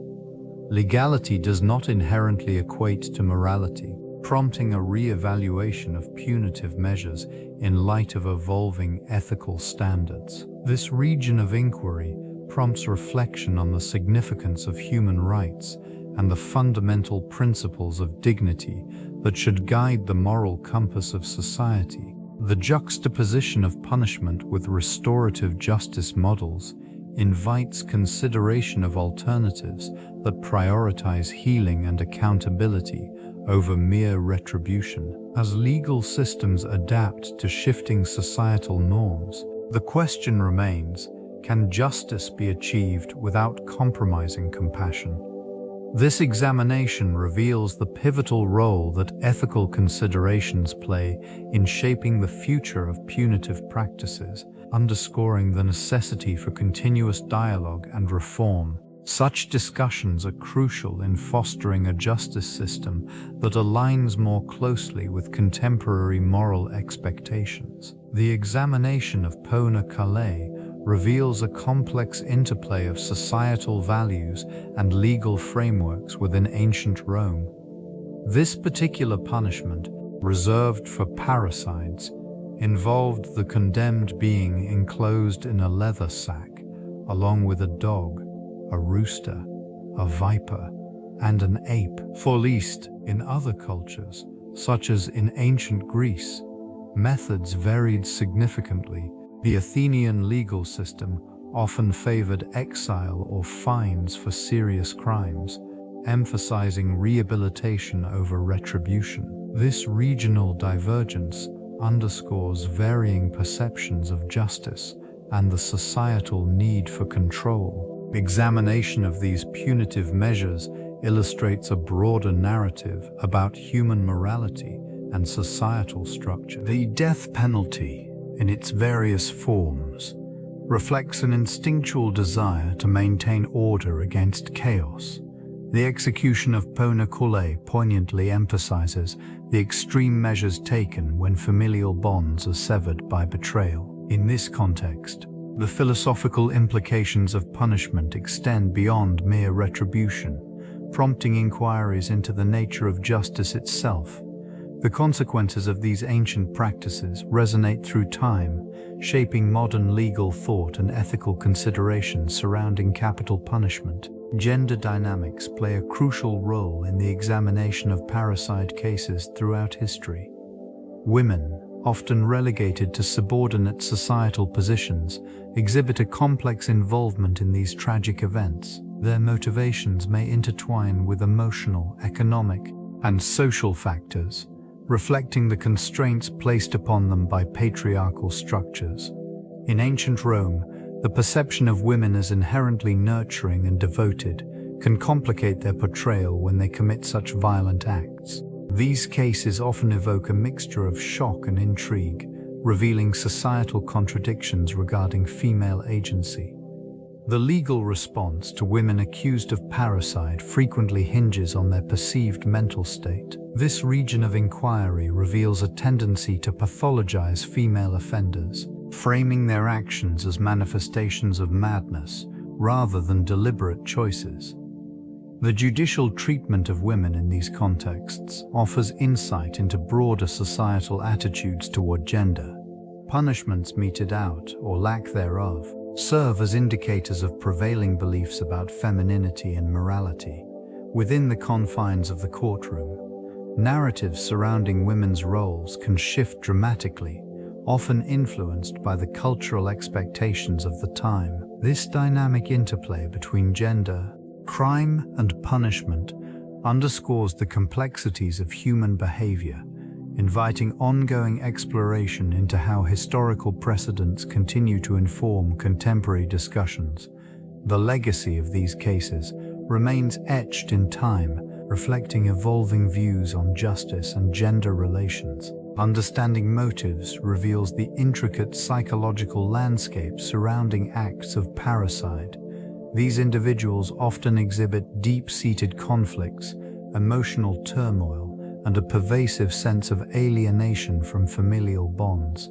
Legality does not inherently equate to morality, prompting a re-evaluation of punitive measures in light of evolving ethical standards. This region of inquiry prompts reflection on the significance of human rights and the fundamental principles of dignity that should guide the moral compass of society. The juxtaposition of punishment with restorative justice models invites consideration of alternatives that prioritize healing and accountability over mere retribution. As legal systems adapt to shifting societal norms, the question remains, can justice be achieved without compromising compassion? This examination reveals the pivotal role that ethical considerations play in shaping the future of punitive practices, underscoring the necessity for continuous dialogue and reform. Such discussions are crucial in fostering a justice system that aligns more closely with contemporary moral expectations. The examination of Poena Cullei reveals a complex interplay of societal values and legal frameworks within ancient Rome. This particular punishment, reserved for parricides, involved the condemned being enclosed in a leather sack, along with a dog, a rooster, a viper, and an ape. For least in other cultures, such as in ancient Greece, methods varied significantly. The Athenian legal system often favored exile or fines for serious crimes, emphasizing rehabilitation over retribution. This regional divergence underscores varying perceptions of justice and the societal need for control. Examination of these punitive measures illustrates a broader narrative about human morality and societal structure. The death penalty, in its various forms, reflects an instinctual desire to maintain order against chaos. The execution of Poena Cullei poignantly emphasizes the extreme measures taken when familial bonds are severed by betrayal. In this context, the philosophical implications of punishment extend beyond mere retribution, prompting inquiries into the nature of justice itself. The consequences of these ancient practices resonate through time, shaping modern legal thought and ethical considerations surrounding capital punishment. Gender dynamics play a crucial role in the examination of parricide cases throughout history. Women, often relegated to subordinate societal positions, exhibit a complex involvement in these tragic events. Their motivations may intertwine with emotional, economic, and social factors, reflecting the constraints placed upon them by patriarchal structures. In ancient Rome, the perception of women as inherently nurturing and devoted can complicate their portrayal when they commit such violent acts. These cases often evoke a mixture of shock and intrigue, revealing societal contradictions regarding female agency. The legal response to women accused of parricide frequently hinges on their perceived mental state. This region of inquiry reveals a tendency to pathologize female offenders, framing their actions as manifestations of madness rather than deliberate choices. The judicial treatment of women in these contexts offers insight into broader societal attitudes toward gender. Punishments meted out, or lack thereof, serve as indicators of prevailing beliefs about femininity and morality. Within the confines of the courtroom, narratives surrounding women's roles can shift dramatically, often influenced by the cultural expectations of the time. This dynamic interplay between gender, crime, and punishment underscores the complexities of human behavior, inviting ongoing exploration into how historical precedents continue to inform contemporary discussions. The legacy of these cases remains etched in time, reflecting evolving views on justice and gender relations. Understanding motives reveals the intricate psychological landscape surrounding acts of parricide. These individuals often exhibit deep-seated conflicts, emotional turmoil, and a pervasive sense of alienation from familial bonds.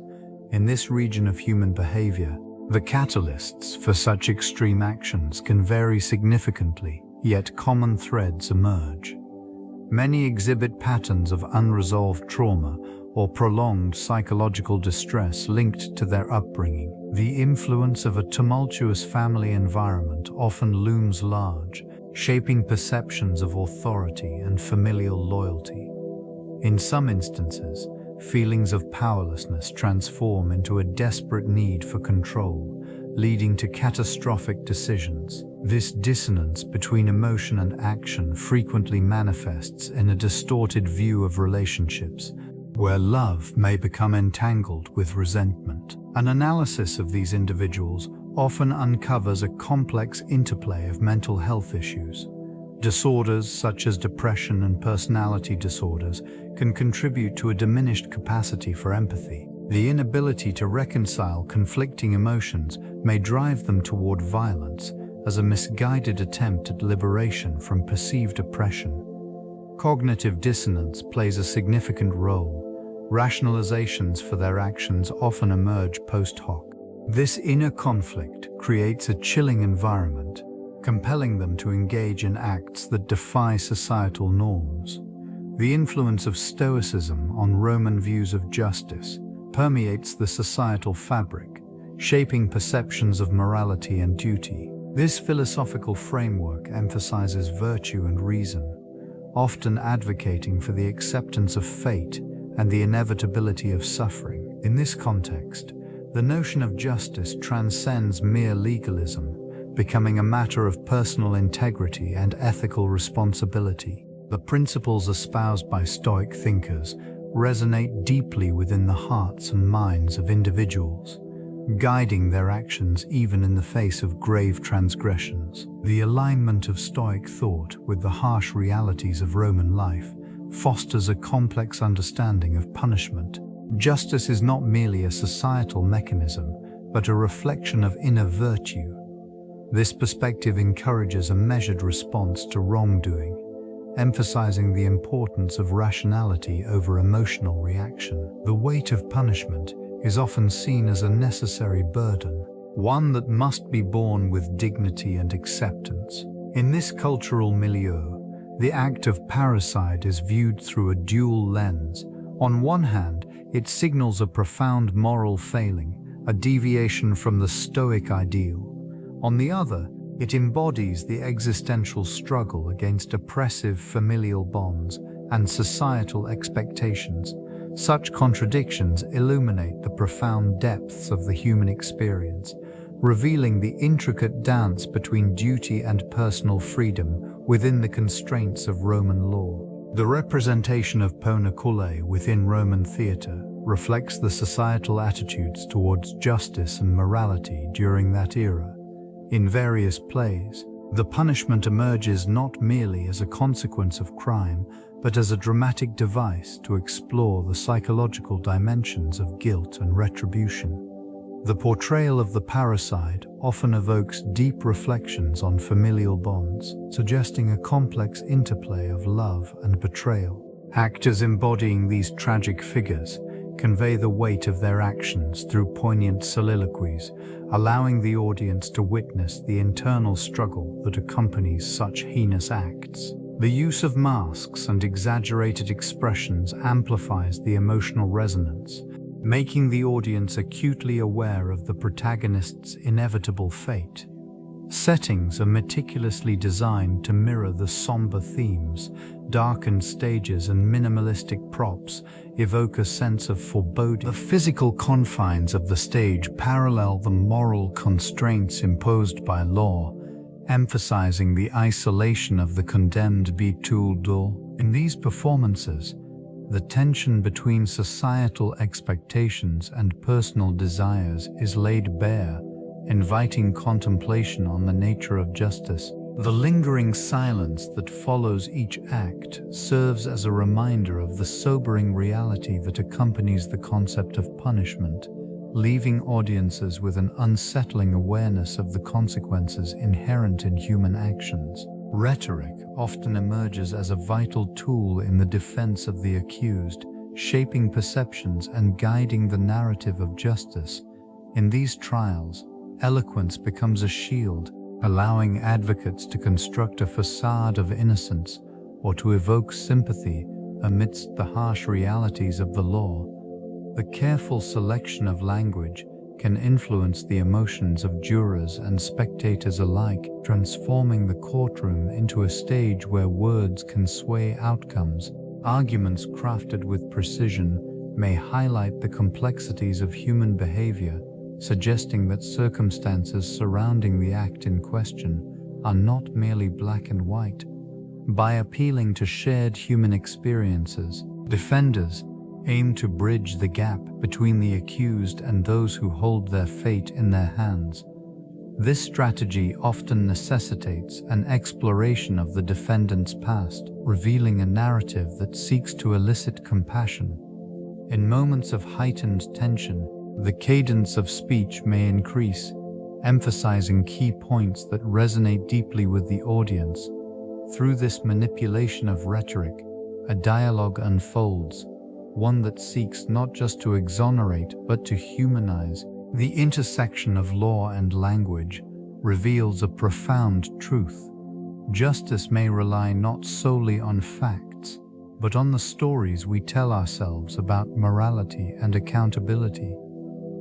In this region of human behavior, the catalysts for such extreme actions can vary significantly, yet common threads emerge. Many exhibit patterns of unresolved trauma or prolonged psychological distress linked to their upbringing. The influence of a tumultuous family environment often looms large, shaping perceptions of authority and familial loyalty. In some instances, feelings of powerlessness transform into a desperate need for control, leading to catastrophic decisions. This dissonance between emotion and action frequently manifests in a distorted view of relationships, where love may become entangled with resentment. An analysis of these individuals often uncovers a complex interplay of mental health issues. Disorders such as depression and personality disorders can contribute to a diminished capacity for empathy. The inability to reconcile conflicting emotions may drive them toward violence as a misguided attempt at liberation from perceived oppression. Cognitive dissonance plays a significant role. Rationalizations for their actions often emerge post hoc. This inner conflict creates a chilling environment, compelling them to engage in acts that defy societal norms. The influence of Stoicism on Roman views of justice permeates the societal fabric, shaping perceptions of morality and duty. This philosophical framework emphasizes virtue and reason, often advocating for the acceptance of fate and the inevitability of suffering. In this context, the notion of justice transcends mere legalism, becoming a matter of personal integrity and ethical responsibility. The principles espoused by Stoic thinkers resonate deeply within the hearts and minds of individuals, guiding their actions even in the face of grave transgressions. The alignment of Stoic thought with the harsh realities of Roman life fosters a complex understanding of punishment. Justice is not merely a societal mechanism, but a reflection of inner virtue. This perspective encourages a measured response to wrongdoing, emphasizing the importance of rationality over emotional reaction. The weight of punishment is often seen as a necessary burden, one that must be borne with dignity and acceptance. In this cultural milieu, the act of parricide is viewed through a dual lens. On one hand, it signals a profound moral failing, a deviation from the Stoic ideal. On the other, it embodies the existential struggle against oppressive familial bonds and societal expectations. Such contradictions illuminate the profound depths of the human experience, revealing the intricate dance between duty and personal freedom within the constraints of Roman law. The representation of Poena Cullei within Roman theatre reflects the societal attitudes towards justice and morality during that era. In various plays, the punishment emerges not merely as a consequence of crime, but as a dramatic device to explore the psychological dimensions of guilt and retribution. The portrayal of the parricide often evokes deep reflections on familial bonds, suggesting a complex interplay of love and betrayal. Actors embodying these tragic figures convey the weight of their actions through poignant soliloquies, allowing the audience to witness the internal struggle that accompanies such heinous acts. The use of masks and exaggerated expressions amplifies the emotional resonance, making the audience acutely aware of the protagonist's inevitable fate. Settings are meticulously designed to mirror the somber themes. Darkened stages and minimalistic props evoke a sense of foreboding. The physical confines of the stage parallel the moral constraints imposed by law, emphasizing the isolation of the condemned betul. In these performances, The tension between societal expectations and personal desires is laid bare, inviting contemplation on the nature of justice. The lingering silence that follows each act serves as a reminder of the sobering reality that accompanies the concept of punishment, leaving audiences with an unsettling awareness of the consequences inherent in human actions. Rhetoric often emerges as a vital tool in the defense of the accused, shaping perceptions and guiding the narrative of justice. In these trials, eloquence becomes a shield, allowing advocates to construct a facade of innocence or to evoke sympathy amidst the harsh realities of the law. The careful selection of language can influence the emotions of jurors and spectators alike, transforming the courtroom into a stage where words can sway outcomes. Arguments crafted with precision may highlight the complexities of human behavior, suggesting that circumstances surrounding the act in question are not merely black and white. By appealing to shared human experiences, defenders aim to bridge the gap between the accused and those who hold their fate in their hands. This strategy often necessitates an exploration of the defendant's past, revealing a narrative that seeks to elicit compassion. In moments of heightened tension, the cadence of speech may increase, emphasizing key points that resonate deeply with the audience. Through this manipulation of rhetoric, a dialogue unfolds, one that seeks not just to exonerate but to humanize. The intersection of law and language reveals a profound truth. Justice may rely not solely on facts, but on the stories we tell ourselves about morality and accountability.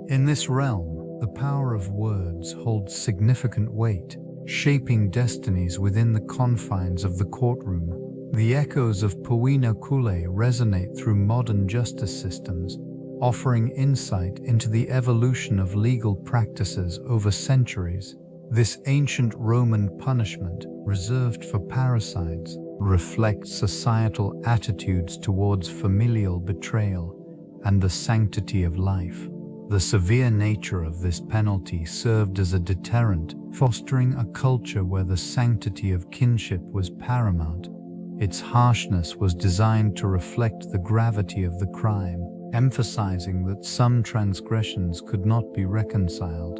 In this realm, the power of words holds significant weight, shaping destinies within the confines of the courtroom. The echoes of Poena Cullei resonate through modern justice systems, offering insight into the evolution of legal practices over centuries. This ancient Roman punishment, reserved for parricides, reflects societal attitudes towards familial betrayal and the sanctity of life. The severe nature of this penalty served as a deterrent, fostering a culture where the sanctity of kinship was paramount. Its harshness was designed to reflect the gravity of the crime, emphasizing that some transgressions could not be reconciled.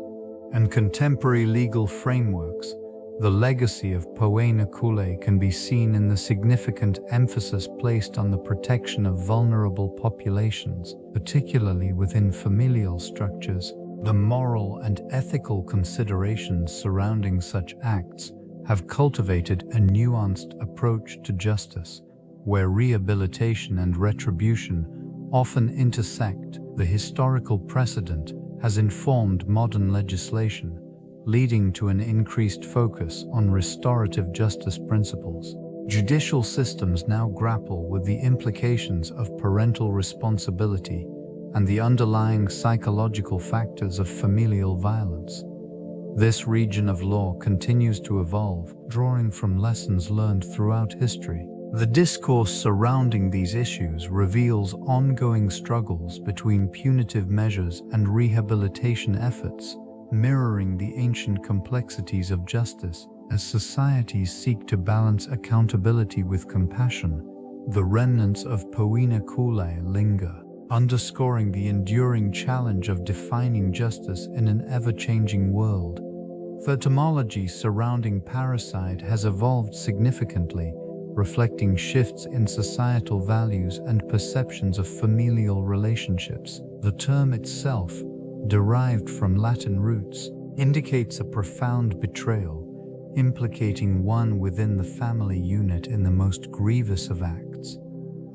In contemporary legal frameworks, the legacy of Poena Cullei can be seen in the significant emphasis placed on the protection of vulnerable populations, particularly within familial structures. The moral and ethical considerations surrounding such acts have cultivated a nuanced approach to justice, where rehabilitation and retribution often intersect. The historical precedent has informed modern legislation, leading to an increased focus on restorative justice principles. Judicial systems now grapple with the implications of parental responsibility and the underlying psychological factors of familial violence. This region of law continues to evolve, drawing from lessons learned throughout history. The discourse surrounding these issues reveals ongoing struggles between punitive measures and rehabilitation efforts, mirroring the ancient complexities of justice. As societies seek to balance accountability with compassion, the remnants of Poena Cullei linger, underscoring the enduring challenge of defining justice in an ever-changing world. The etymology surrounding parricide has evolved significantly, reflecting shifts in societal values and perceptions of familial relationships. The term itself, derived from Latin roots, indicates a profound betrayal, implicating one within the family unit in the most grievous of acts.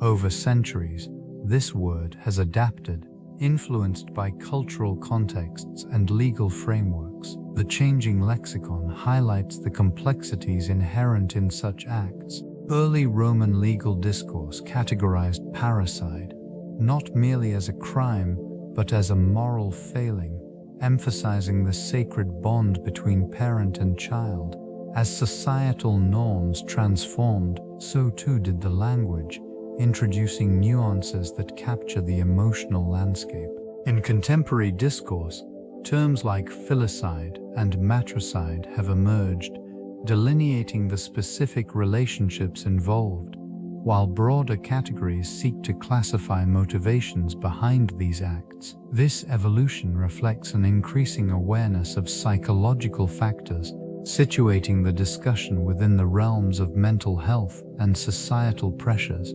Over centuries, this word has adapted, influenced by cultural contexts and legal frameworks. The changing lexicon highlights the complexities inherent in such acts. Early Roman legal discourse categorized parricide not merely as a crime, but as a moral failing, emphasizing the sacred bond between parent and child. As societal norms transformed, so too did the language, introducing nuances that capture the emotional landscape. In contemporary discourse, terms like filicide and matricide have emerged, delineating the specific relationships involved, while broader categories seek to classify motivations behind these acts. This evolution reflects an increasing awareness of psychological factors, situating the discussion within the realms of mental health and societal pressures.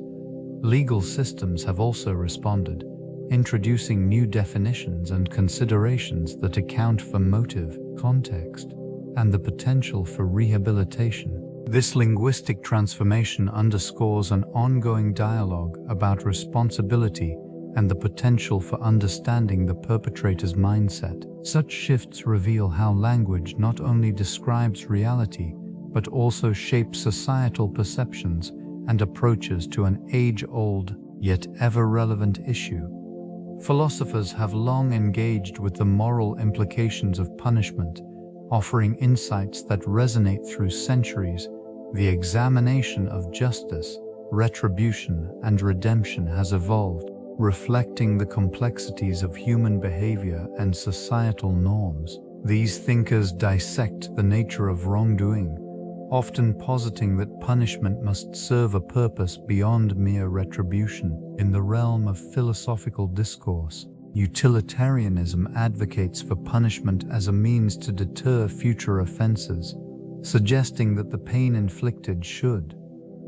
Legal systems have also responded, introducing new definitions and considerations that account for motive, context, and the potential for rehabilitation. This linguistic transformation underscores an ongoing dialogue about responsibility and the potential for understanding the perpetrator's mindset. Such shifts reveal how language not only describes reality, but also shapes societal perceptions and approaches to an age-old, yet ever-relevant issue. Philosophers have long engaged with the moral implications of punishment, offering insights that resonate through centuries. The examination of justice, retribution, and redemption has evolved, reflecting the complexities of human behavior and societal norms. These thinkers dissect the nature of wrongdoing, often positing that punishment must serve a purpose beyond mere retribution. In the realm of philosophical discourse, utilitarianism advocates for punishment as a means to deter future offenses, suggesting that the pain inflicted should.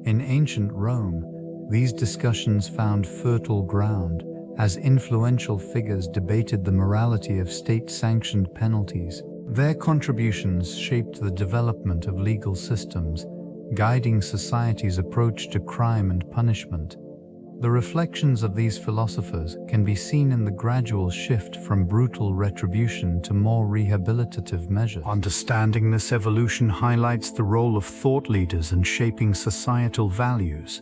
In ancient Rome, these discussions found fertile ground as influential figures debated the morality of state-sanctioned penalties. Their contributions shaped the development of legal systems, guiding society's approach to crime and punishment. The reflections of these philosophers can be seen in the gradual shift from brutal retribution to more rehabilitative measures. Understanding this evolution highlights the role of thought leaders in shaping societal values.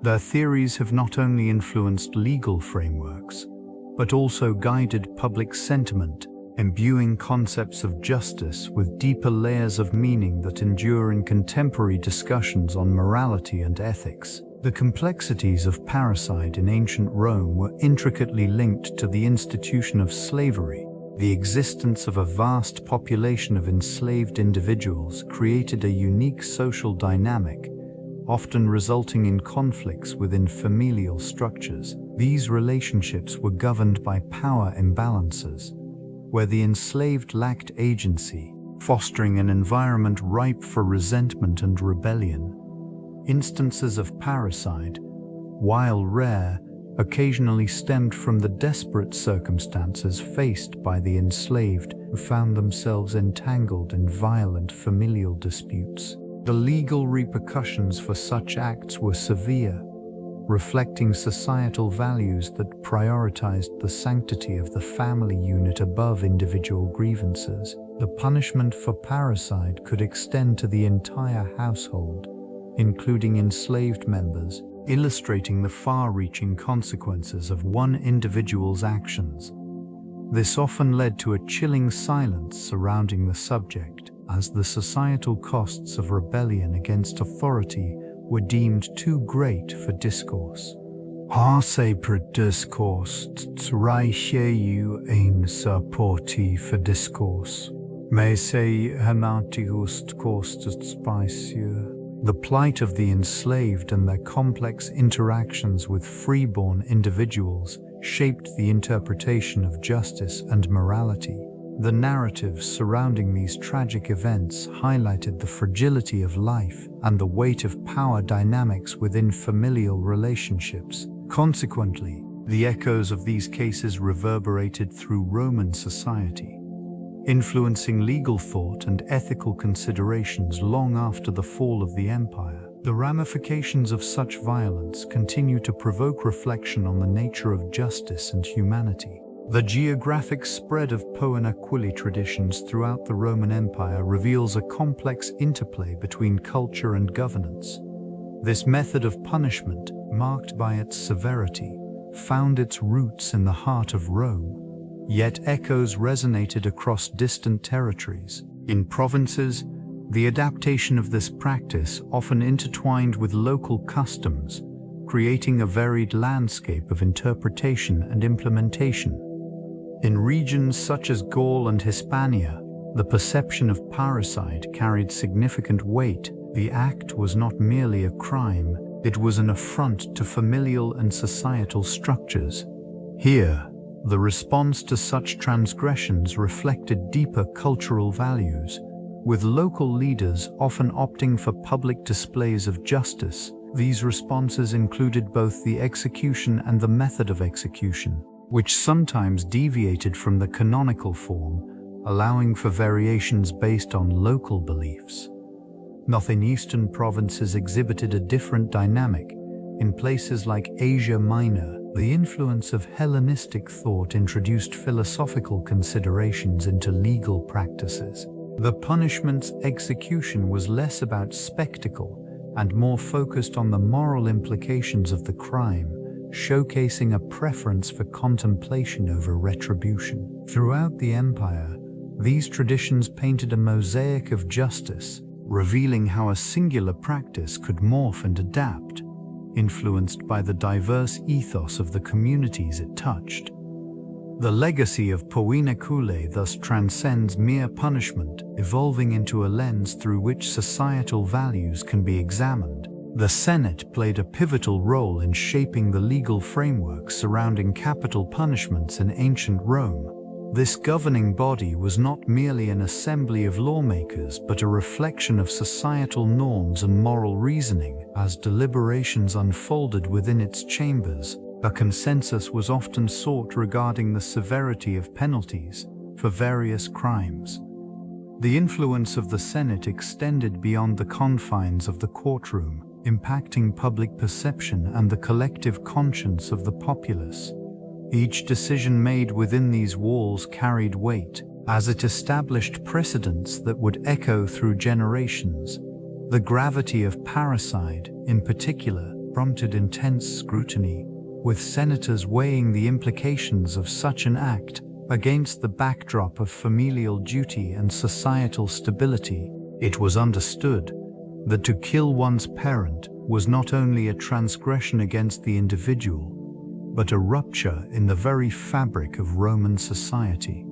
Their theories have not only influenced legal frameworks, but also guided public sentiment, imbuing concepts of justice with deeper layers of meaning that endure in contemporary discussions on morality and ethics. The complexities of parricide in ancient Rome were intricately linked to the institution of slavery. The existence of a vast population of enslaved individuals created a unique social dynamic, often resulting in conflicts within familial structures. These relationships were governed by power imbalances, where the enslaved lacked agency, fostering an environment ripe for resentment and rebellion. Instances of parricide, while rare, occasionally stemmed from the desperate circumstances faced by the enslaved who found themselves entangled in violent familial disputes. The legal repercussions for such acts were severe, reflecting societal values that prioritized the sanctity of the family unit above individual grievances. The punishment for parricide could extend to the entire household, including enslaved members, illustrating the far-reaching consequences of one individual's actions. This often led to a chilling silence surrounding the subject, as the societal costs of rebellion against authority were deemed too great for discourse. Harse per discourse reicheu ein supporti for discourse. Me se hematiust costet spicia. The plight of the enslaved and their complex interactions with freeborn individuals shaped the interpretation of justice and morality. The narratives surrounding these tragic events highlighted the fragility of life and the weight of power dynamics within familial relationships. Consequently, the echoes of these cases reverberated through Roman society, influencing legal thought and ethical considerations long after the fall of the empire. The ramifications of such violence continue to provoke reflection on the nature of justice and humanity. The geographic spread of Poena Cullei traditions throughout the Roman Empire reveals a complex interplay between culture and governance. This method of punishment, marked by its severity, found its roots in the heart of Rome, yet echoes resonated across distant territories. In provinces, the adaptation of this practice often intertwined with local customs, creating a varied landscape of interpretation and implementation. In regions such as Gaul and Hispania, the perception of parricide carried significant weight. The act was not merely a crime, it was an affront to familial and societal structures. Here, the response to such transgressions reflected deeper cultural values, with local leaders often opting for public displays of justice. These responses included both the execution and the method of execution, which sometimes deviated from the canonical form, allowing for variations based on local beliefs. Northeastern provinces exhibited a different dynamic. In places like Asia Minor, the influence of Hellenistic thought introduced philosophical considerations into legal practices. The punishment's execution was less about spectacle and more focused on the moral implications of the crime, showcasing a preference for contemplation over retribution. Throughout the empire, these traditions painted a mosaic of justice, revealing how a singular practice could morph and adapt, influenced by the diverse ethos of the communities it touched. The legacy of Poena Cullei thus transcends mere punishment, evolving into a lens through which societal values can be examined. The Senate played a pivotal role in shaping the legal framework surrounding capital punishments in ancient Rome. This governing body was not merely an assembly of lawmakers, but a reflection of societal norms and moral reasoning. As deliberations unfolded within its chambers, a consensus was often sought regarding the severity of penalties for various crimes. The influence of the Senate extended beyond the confines of the courtroom, impacting public perception and the collective conscience of the populace. Each decision made within these walls carried weight, as it established precedents that would echo through generations. The gravity of parricide, in particular, prompted intense scrutiny, with senators weighing the implications of such an act against the backdrop of familial duty and societal stability. It was understood that to kill one's parent was not only a transgression against the individual, but a rupture in the very fabric of Roman society.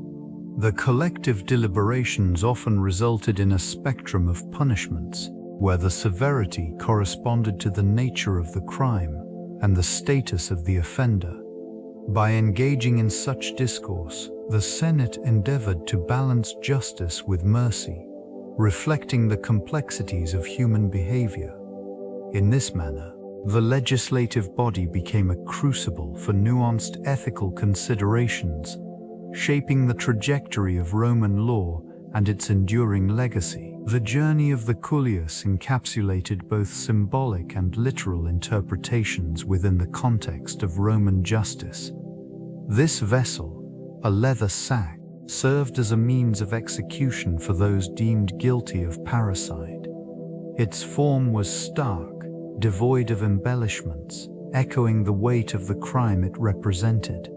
The collective deliberations often resulted in a spectrum of punishments, where the severity corresponded to the nature of the crime and the status of the offender. By engaging in such discourse, the Senate endeavored to balance justice with mercy, reflecting the complexities of human behavior. In this manner, the legislative body became a crucible for nuanced ethical considerations, shaping the trajectory of Roman law and its enduring legacy. The journey of the Culleus encapsulated both symbolic and literal interpretations within the context of Roman justice. This vessel, a leather sack, served as a means of execution for those deemed guilty of parricide. Its form was stark, devoid of embellishments, echoing the weight of the crime it represented.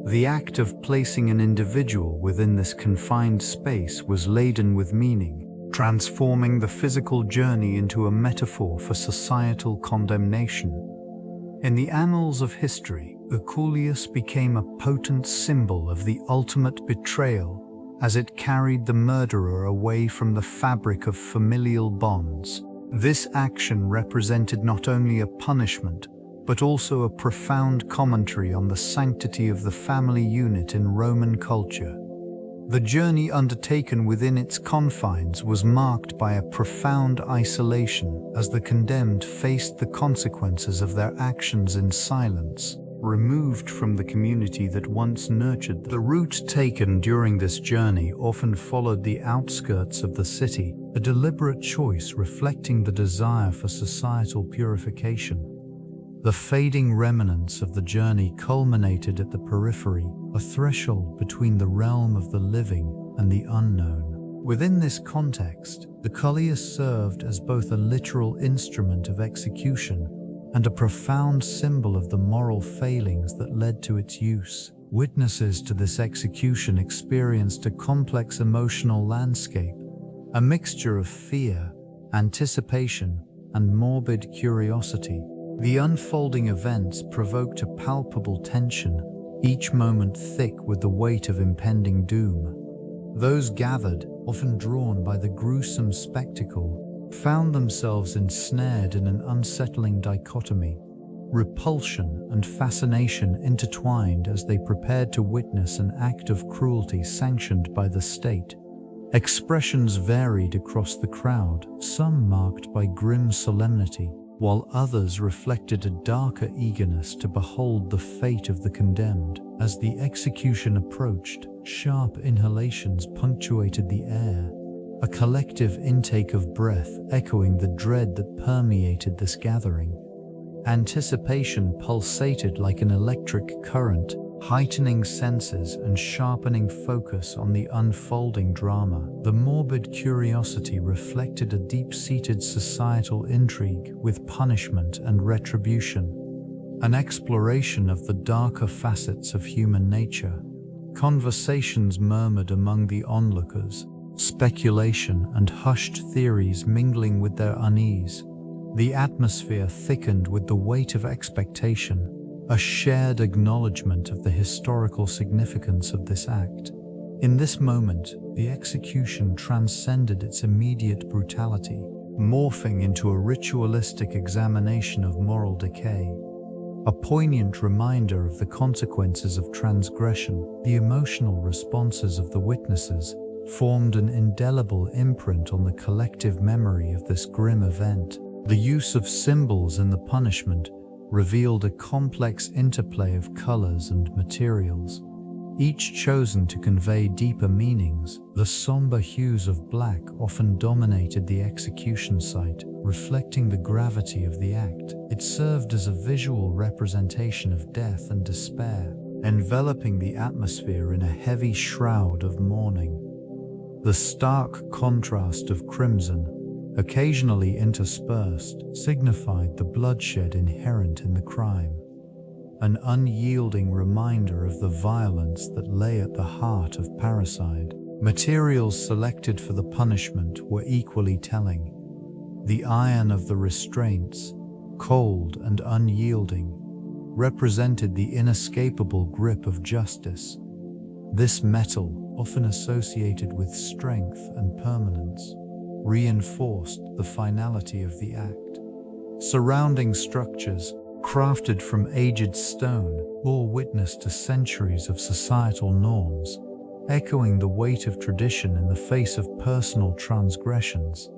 The act of placing an individual within this confined space was laden with meaning, transforming the physical journey into a metaphor for societal condemnation. In the annals of history, the Culleus became a potent symbol of the ultimate betrayal, as it carried the murderer away from the fabric of familial bonds. This action represented not only a punishment, but also a profound commentary on the sanctity of the family unit in Roman culture. The journey undertaken within its confines was marked by a profound isolation, as the condemned faced the consequences of their actions in silence, removed from the community that once nurtured them. The route taken during this journey often followed the outskirts of the city, a deliberate choice reflecting the desire for societal purification. The fading remnants of the journey culminated at the periphery, a threshold between the realm of the living and the unknown. Within this context, the Culleus served as both a literal instrument of execution and a profound symbol of the moral failings that led to its use. Witnesses to this execution experienced a complex emotional landscape, a mixture of fear, anticipation, and morbid curiosity. The unfolding events provoked a palpable tension, each moment thick with the weight of impending doom. Those gathered, often drawn by the gruesome spectacle, found themselves ensnared in an unsettling dichotomy. Repulsion and fascination intertwined as they prepared to witness an act of cruelty sanctioned by the state. Expressions varied across the crowd, some marked by grim solemnity, while others reflected a darker eagerness to behold the fate of the condemned. As the execution approached, sharp inhalations punctuated the air, a collective intake of breath echoing the dread that permeated this gathering. Anticipation pulsated like an electric current, heightening senses and sharpening focus on the unfolding drama. The morbid curiosity reflected a deep-seated societal intrigue with punishment and retribution, an exploration of the darker facets of human nature. Conversations murmured among the onlookers, speculation and hushed theories mingling with their unease. The atmosphere thickened with the weight of expectation, a shared acknowledgement of the historical significance of this act. In this moment, the execution transcended its immediate brutality, morphing into a ritualistic examination of moral decay. A poignant reminder of the consequences of transgression, the emotional responses of the witnesses formed an indelible imprint on the collective memory of this grim event. The use of symbols in the punishment revealed a complex interplay of colors and materials, each chosen to convey deeper meanings. The somber hues of black often dominated the execution site, reflecting the gravity of the act. It served as a visual representation of death and despair, enveloping the atmosphere in a heavy shroud of mourning. The stark contrast of crimson, occasionally interspersed, signified the bloodshed inherent in the crime, an unyielding reminder of the violence that lay at the heart of parricide. Materials selected for the punishment were equally telling. The iron of the restraints, cold and unyielding, represented the inescapable grip of justice. This metal, often associated with strength and permanence, reinforced the finality of the act. Surrounding structures, crafted from aged stone, bore witness to centuries of societal norms, echoing the weight of tradition in the face of personal transgressions.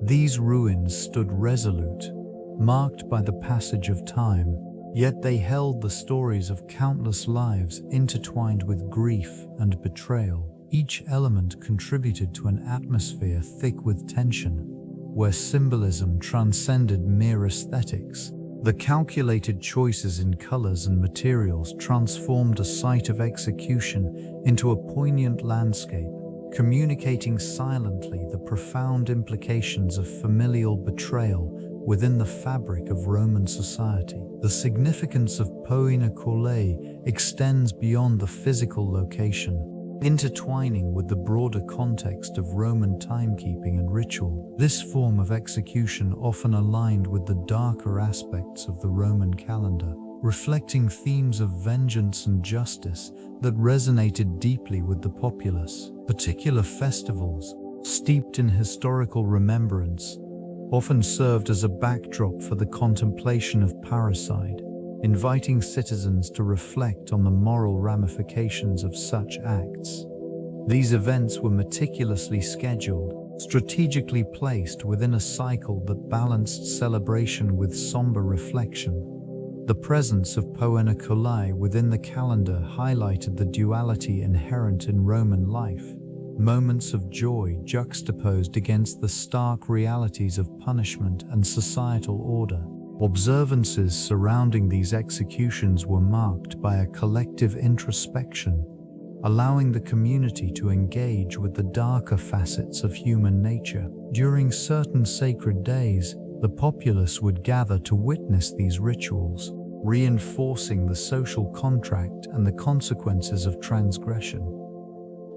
These ruins stood resolute, marked by the passage of time, yet they held the stories of countless lives intertwined with grief and betrayal. Each element contributed to an atmosphere thick with tension, where symbolism transcended mere aesthetics. The calculated choices in colors and materials transformed a site of execution into a poignant landscape, communicating silently the profound implications of familial betrayal within the fabric of Roman society. The significance of Poena Cullei extends beyond the physical location, intertwining with the broader context of Roman timekeeping and ritual. This form of execution often aligned with the darker aspects of the Roman calendar, reflecting themes of vengeance and justice that resonated deeply with the populace. Particular festivals, steeped in historical remembrance, often served as a backdrop for the contemplation of parricide, inviting citizens to reflect on the moral ramifications of such acts. These events were meticulously scheduled, strategically placed within a cycle that balanced celebration with somber reflection. The presence of Poena Cullei within the calendar highlighted the duality inherent in Roman life, moments of joy juxtaposed against the stark realities of punishment and societal order. Observances surrounding these executions were marked by a collective introspection, allowing the community to engage with the darker facets of human nature. During certain sacred days, the populace would gather to witness these rituals, reinforcing the social contract and the consequences of transgression.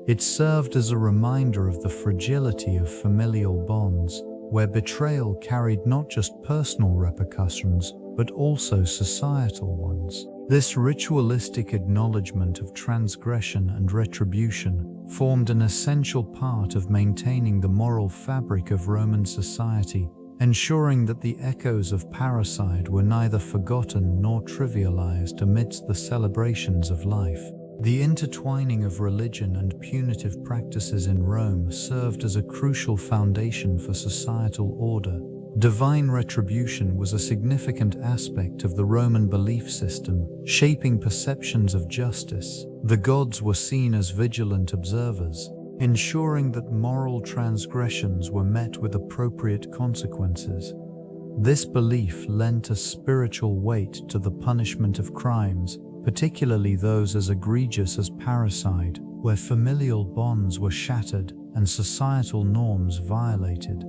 It served as a reminder of the fragility of familial bonds, where betrayal carried not just personal repercussions, but also societal ones. This ritualistic acknowledgement of transgression and retribution formed an essential part of maintaining the moral fabric of Roman society, ensuring that the echoes of parricide were neither forgotten nor trivialized amidst the celebrations of life. The intertwining of religion and punitive practices in Rome served as a crucial foundation for societal order. Divine retribution was a significant aspect of the Roman belief system, shaping perceptions of justice. The gods were seen as vigilant observers, ensuring that moral transgressions were met with appropriate consequences. This belief lent a spiritual weight to the punishment of crimes, particularly those as egregious as parricide, where familial bonds were shattered and societal norms violated.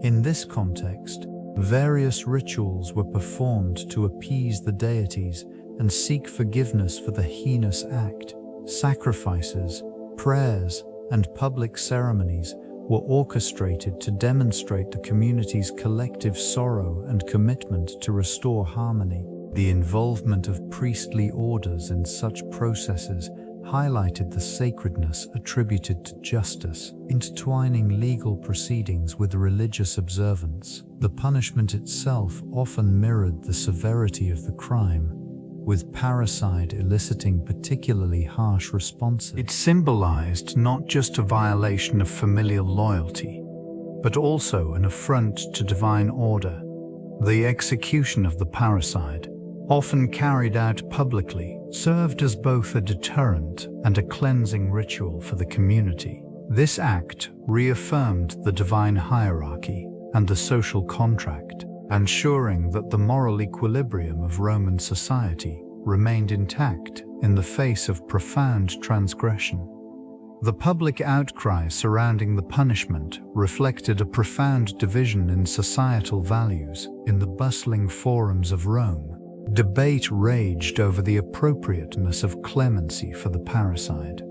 In this context, various rituals were performed to appease the deities and seek forgiveness for the heinous act. Sacrifices, prayers, and public ceremonies were orchestrated to demonstrate the community's collective sorrow and commitment to restore harmony. The involvement of priestly orders in such processes highlighted the sacredness attributed to justice, intertwining legal proceedings with religious observance. The punishment itself often mirrored the severity of the crime, with parricide eliciting particularly harsh responses. It symbolized not just a violation of familial loyalty, but also an affront to divine order. The execution of the parricide, often carried out publicly, served as both a deterrent and a cleansing ritual for the community. This act reaffirmed the divine hierarchy and the social contract, ensuring that the moral equilibrium of Roman society remained intact in the face of profound transgression. The public outcry surrounding the punishment reflected a profound division in societal values. In the bustling forums of Rome, debate raged over the appropriateness of clemency for the parricide.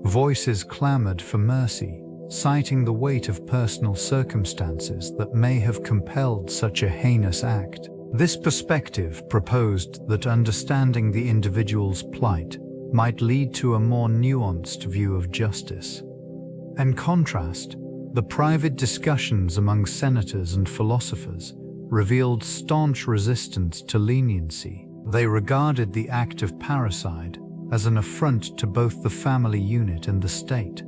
Voices clamored for mercy, citing the weight of personal circumstances that may have compelled such a heinous act. This perspective proposed that understanding the individual's plight might lead to a more nuanced view of justice. In contrast, the private discussions among senators and philosophers revealed staunch resistance to leniency. They regarded the act of parricide as an affront to both the family unit and the state.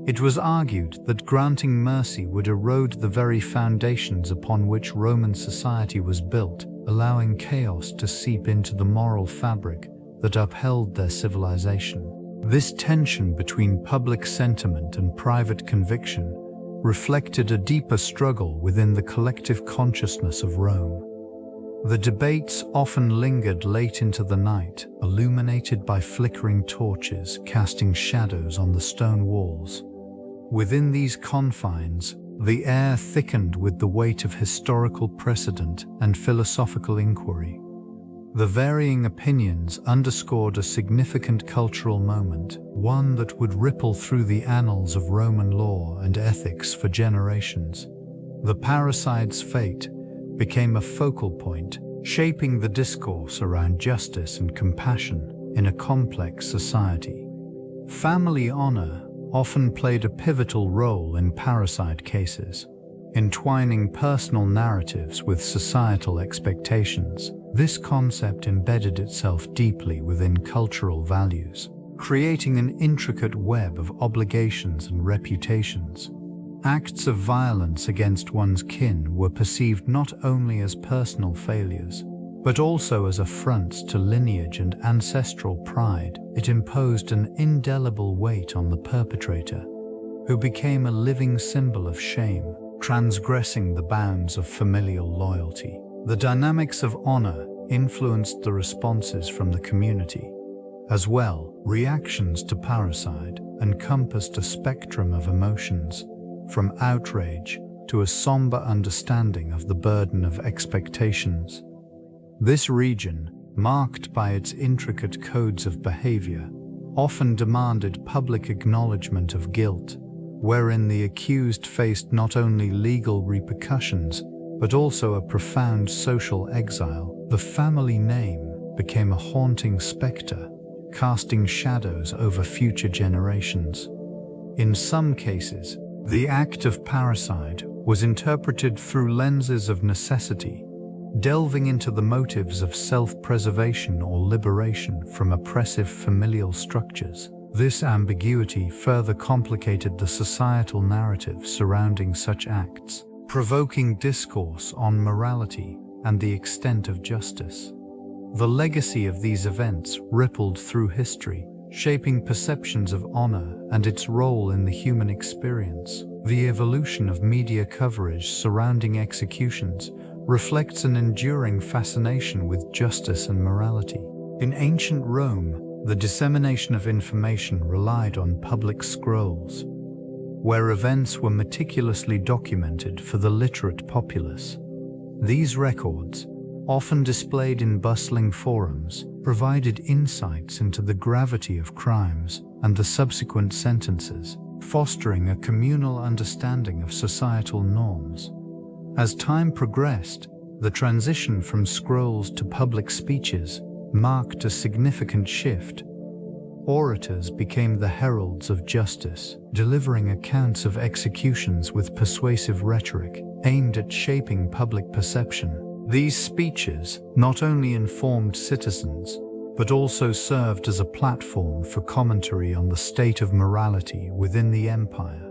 It was argued that granting mercy would erode the very foundations upon which Roman society was built, allowing chaos to seep into the moral fabric that upheld their civilization. This tension between public sentiment and private conviction reflected a deeper struggle within the collective consciousness of Rome. The debates often lingered late into the night, illuminated by flickering torches casting shadows on the stone walls. Within these confines, the air thickened with the weight of historical precedent and philosophical inquiry. The varying opinions underscored a significant cultural moment, one that would ripple through the annals of Roman law and ethics for generations. The parricide's fate became a focal point, shaping the discourse around justice and compassion in a complex society. Family honor often played a pivotal role in parricide cases, entwining personal narratives with societal expectations. This concept embedded itself deeply within cultural values, creating an intricate web of obligations and reputations. Acts of violence against one's kin were perceived not only as personal failures, but also as affronts to lineage and ancestral pride. It imposed an indelible weight on the perpetrator, who became a living symbol of shame, transgressing the bounds of familial loyalty. The dynamics of honor influenced the responses from the community. As well, reactions to parricide encompassed a spectrum of emotions, from outrage to a somber understanding of the burden of expectations. This region, marked by its intricate codes of behavior, often demanded public acknowledgement of guilt, wherein the accused faced not only legal repercussions, but also a profound social exile. The family name became a haunting specter, casting shadows over future generations. In some cases, the act of parricide was interpreted through lenses of necessity, delving into the motives of self-preservation or liberation from oppressive familial structures. This ambiguity further complicated the societal narrative surrounding such acts, provoking discourse on morality and the extent of justice. The legacy of these events rippled through history, shaping perceptions of honor and its role in the human experience. The evolution of media coverage surrounding executions reflects an enduring fascination with justice and morality. In ancient Rome, the dissemination of information relied on public scrolls, where events were meticulously documented for the literate populace. These records, often displayed in bustling forums, provided insights into the gravity of crimes and the subsequent sentences, fostering a communal understanding of societal norms. As time progressed, the transition from scrolls to public speeches marked a significant shift. Orators became the heralds of justice, delivering accounts of executions with persuasive rhetoric aimed at shaping public perception. These speeches not only informed citizens, but also served as a platform for commentary on the state of morality within the empire.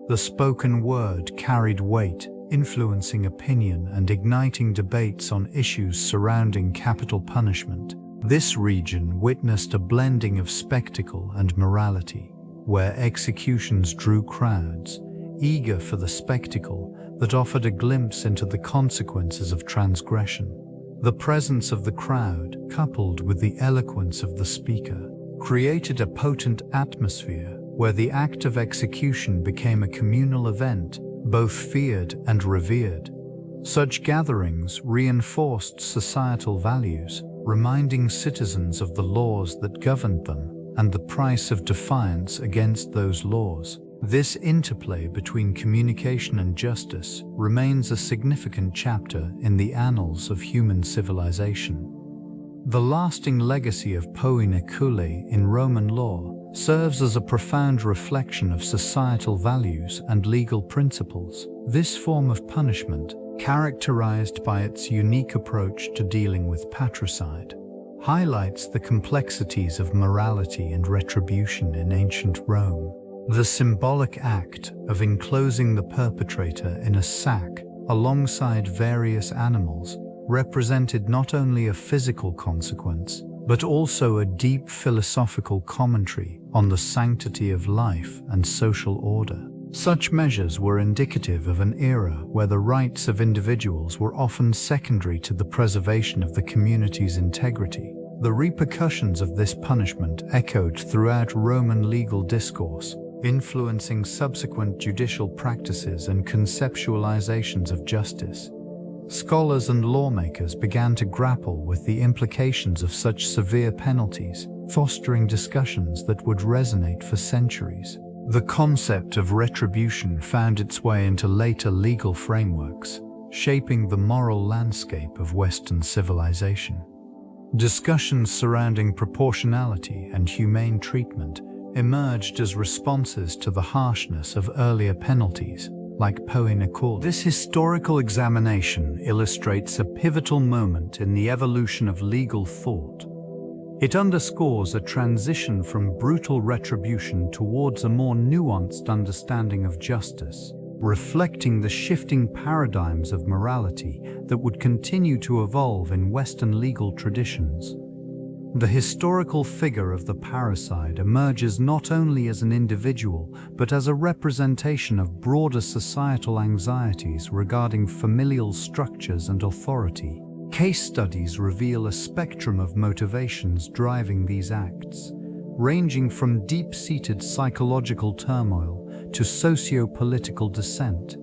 The spoken word carried weight, influencing opinion and igniting debates on issues surrounding capital punishment. This region witnessed a blending of spectacle and morality, where executions drew crowds, eager for the spectacle that offered a glimpse into the consequences of transgression. The presence of the crowd, coupled with the eloquence of the speaker, created a potent atmosphere where the act of execution became a communal event, both feared and revered. Such gatherings reinforced societal values, reminding citizens of the laws that governed them and the price of defiance against those laws. This interplay between communication and justice remains a significant chapter in the annals of human civilization. The lasting legacy of Poena Cullei in Roman law serves as a profound reflection of societal values and legal principles. This form of punishment, characterized by its unique approach to dealing with patricide, highlights the complexities of morality and retribution in ancient Rome. The symbolic act of enclosing the perpetrator in a sack alongside various animals represented not only a physical consequence, but also a deep philosophical commentary on the sanctity of life and social order. Such measures were indicative of an era where the rights of individuals were often secondary to the preservation of the community's integrity. The repercussions of this punishment echoed throughout Roman legal discourse, influencing subsequent judicial practices and conceptualizations of justice. Scholars and lawmakers began to grapple with the implications of such severe penalties, fostering discussions that would resonate for centuries. The concept of retribution found its way into later legal frameworks, shaping the moral landscape of Western civilization. Discussions surrounding proportionality and humane treatment emerged as responses to the harshness of earlier penalties, like Poena Cullei. This historical examination illustrates a pivotal moment in the evolution of legal thought. It underscores a transition from brutal retribution towards a more nuanced understanding of justice, reflecting the shifting paradigms of morality that would continue to evolve in Western legal traditions. The historical figure of the parricide emerges not only as an individual, but as a representation of broader societal anxieties regarding familial structures and authority. Case studies reveal a spectrum of motivations driving these acts, ranging from deep-seated psychological turmoil to socio-political dissent.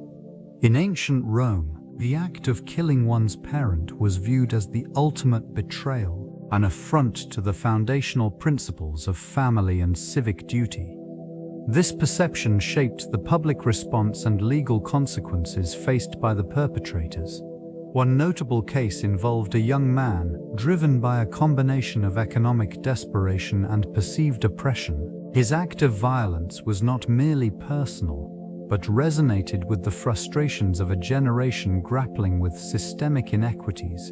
In ancient Rome, the act of killing one's parent was viewed as the ultimate betrayal, an affront to the foundational principles of family and civic duty. This perception shaped the public response and legal consequences faced by the perpetrators. One notable case involved a young man driven by a combination of economic desperation and perceived oppression. His act of violence was not merely personal, but resonated with the frustrations of a generation grappling with systemic inequities.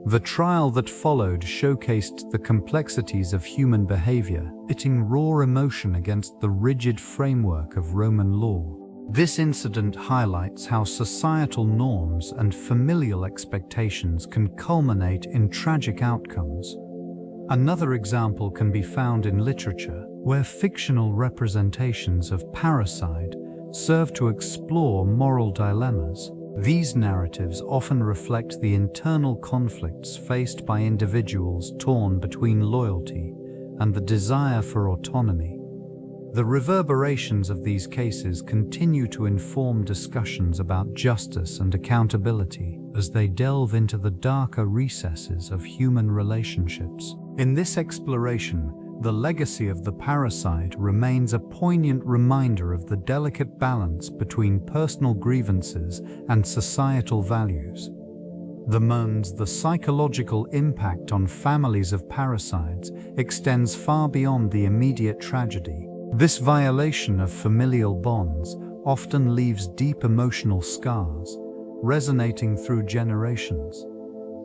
The trial that followed showcased the complexities of human behavior, pitting raw emotion against the rigid framework of Roman law. This incident highlights how societal norms and familial expectations can culminate in tragic outcomes. Another example can be found in literature, where fictional representations of parricide serve to explore moral dilemmas. These narratives often reflect the internal conflicts faced by individuals torn between loyalty and the desire for autonomy. The reverberations of these cases continue to inform discussions about justice and accountability as they delve into the darker recesses of human relationships. In this exploration, the legacy of the parricide remains a poignant reminder of the delicate balance between personal grievances and societal values. The psychological impact on families of parricides extends far beyond the immediate tragedy. This violation of familial bonds often leaves deep emotional scars, resonating through generations.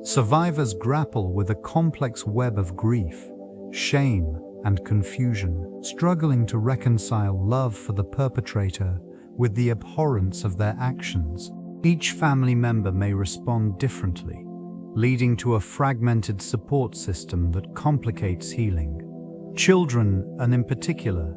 Survivors grapple with a complex web of grief, shame, and confusion, struggling to reconcile love for the perpetrator with the abhorrence of their actions. Each family member may respond differently, leading to a fragmented support system that complicates healing. Children, and in particular,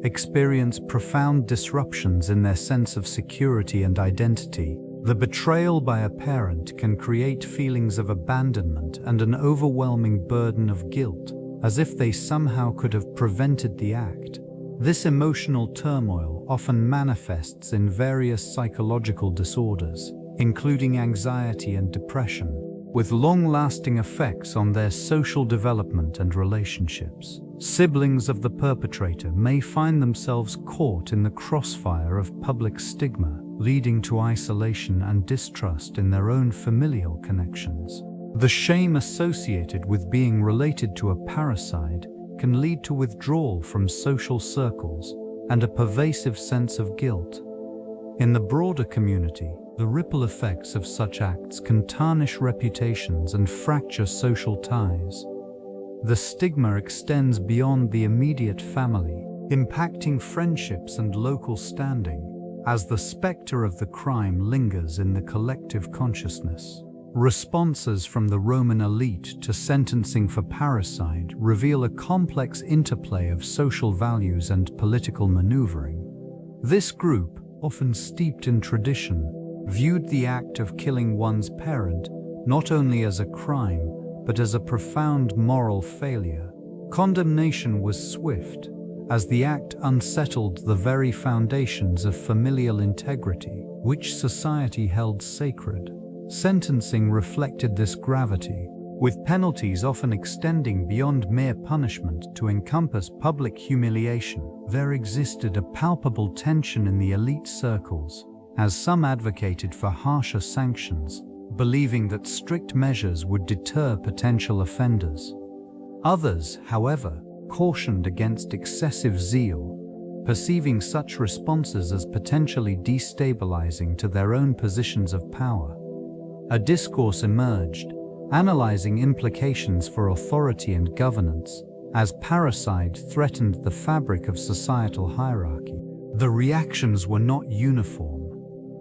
experience profound disruptions in their sense of security and identity. The betrayal by a parent can create feelings of abandonment and an overwhelming burden of guilt, as if they somehow could have prevented the act. This emotional turmoil often manifests in various psychological disorders, including anxiety and depression, with long-lasting effects on their social development and relationships. Siblings of the perpetrator may find themselves caught in the crossfire of public stigma, leading to isolation and distrust in their own familial connections. The shame associated with being related to a parricide can lead to withdrawal from social circles and a pervasive sense of guilt. In the broader community, the ripple effects of such acts can tarnish reputations and fracture social ties. The stigma extends beyond the immediate family, impacting friendships and local standing, as the specter of the crime lingers in the collective consciousness. Responses from the Roman elite to sentencing for parricide reveal a complex interplay of social values and political maneuvering. This group, often steeped in tradition, viewed the act of killing one's parent not only as a crime, but as a profound moral failure. Condemnation was swift, as the act unsettled the very foundations of familial integrity, which society held sacred. Sentencing reflected this gravity, with penalties often extending beyond mere punishment to encompass public humiliation. There existed a palpable tension in the elite circles, as some advocated for harsher sanctions, believing that strict measures would deter potential offenders. Others, however, cautioned against excessive zeal, perceiving such responses as potentially destabilizing to their own positions of power. A discourse emerged, analyzing implications for authority and governance, as parricide threatened the fabric of societal hierarchy. The reactions were not uniform.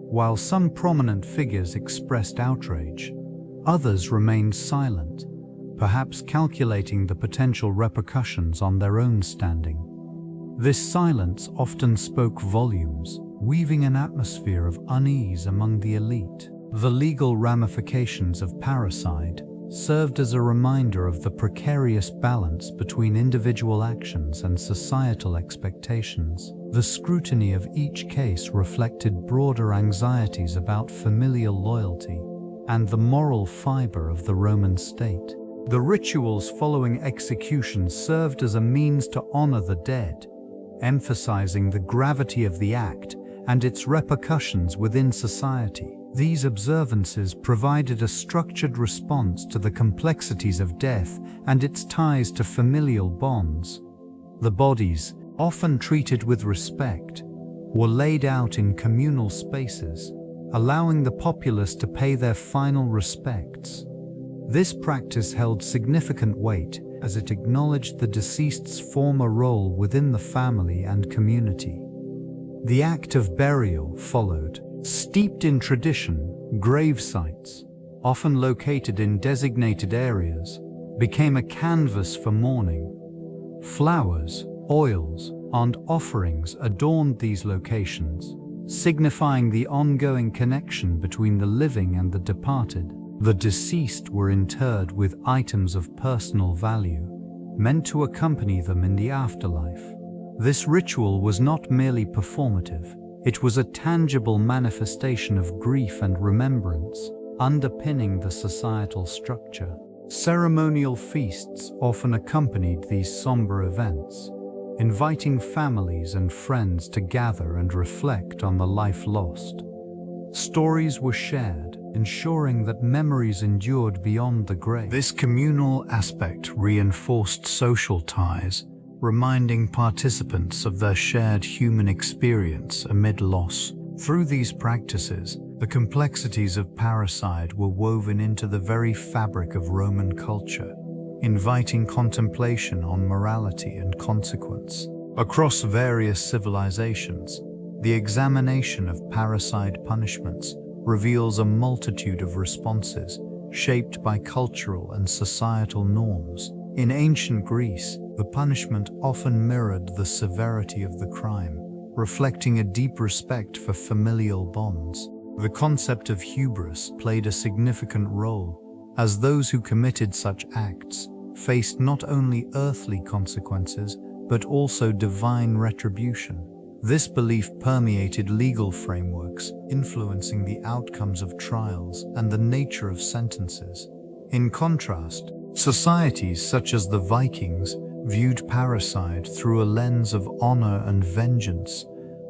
While some prominent figures expressed outrage, others remained silent, perhaps calculating the potential repercussions on their own standing. This silence often spoke volumes, weaving an atmosphere of unease among the elite. The legal ramifications of parricide served as a reminder of the precarious balance between individual actions and societal expectations. The scrutiny of each case reflected broader anxieties about familial loyalty and the moral fiber of the Roman state. The rituals following execution served as a means to honor the dead, emphasizing the gravity of the act and its repercussions within society. These observances provided a structured response to the complexities of death and its ties to familial bonds. The bodies, often treated with respect, were laid out in communal spaces, allowing the populace to pay their final respects. This practice held significant weight as it acknowledged the deceased's former role within the family and community. The act of burial followed. Steeped in tradition, grave sites, often located in designated areas, became a canvas for mourning. Flowers, oils, and offerings adorned these locations, signifying the ongoing connection between the living and the departed. The deceased were interred with items of personal value, meant to accompany them in the afterlife. This ritual was not merely performative. It was a tangible manifestation of grief and remembrance, underpinning the societal structure. Ceremonial feasts often accompanied these somber events, inviting families and friends to gather and reflect on the life lost. Stories were shared, ensuring that memories endured beyond the grave. This communal aspect reinforced social ties, reminding participants of their shared human experience amid loss. Through these practices, the complexities of parricide were woven into the very fabric of Roman culture, inviting contemplation on morality and consequence. Across various civilizations, the examination of parricide punishments reveals a multitude of responses shaped by cultural and societal norms. In ancient Greece, the punishment often mirrored the severity of the crime, reflecting a deep respect for familial bonds. The concept of hubris played a significant role, as those who committed such acts faced not only earthly consequences, but also divine retribution. This belief permeated legal frameworks, influencing the outcomes of trials and the nature of sentences. In contrast, societies such as the Vikings viewed parricide through a lens of honor and vengeance.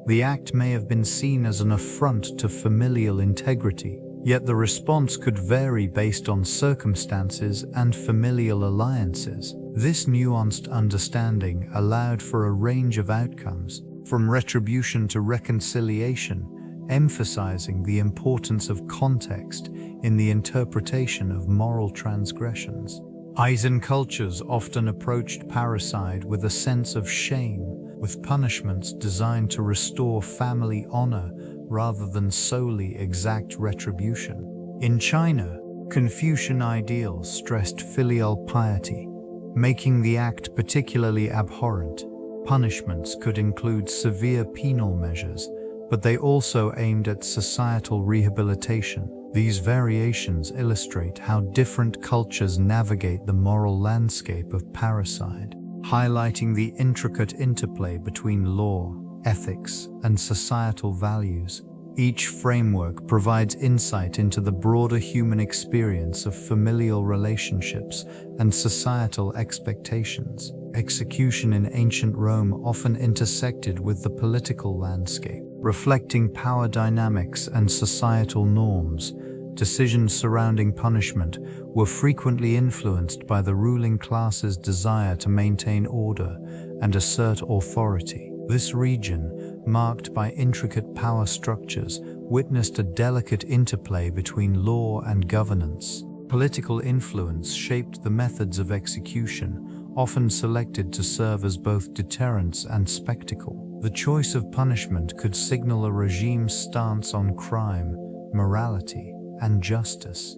The act may have been seen as an affront to familial integrity, yet the response could vary based on circumstances and familial alliances. This nuanced understanding allowed for a range of outcomes, from retribution to reconciliation, emphasizing the importance of context in the interpretation of moral transgressions. Eisen cultures often approached parricide with a sense of shame, with punishments designed to restore family honor rather than solely exact retribution. In China, Confucian ideals stressed filial piety, making the act particularly abhorrent. Punishments could include severe penal measures, but they also aimed at societal rehabilitation. These variations illustrate how different cultures navigate the moral landscape of parricide, highlighting the intricate interplay between law, ethics, and societal values. Each framework provides insight into the broader human experience of familial relationships and societal expectations. Execution in ancient Rome often intersected with the political landscape, reflecting power dynamics and societal norms. Decisions surrounding punishment were frequently influenced by the ruling class's desire to maintain order and assert authority. This region, marked by intricate power structures, witnessed a delicate interplay between law and governance. Political influence shaped the methods of execution, often selected to serve as both deterrence and spectacle. The choice of punishment could signal a regime's stance on crime, morality, and justice.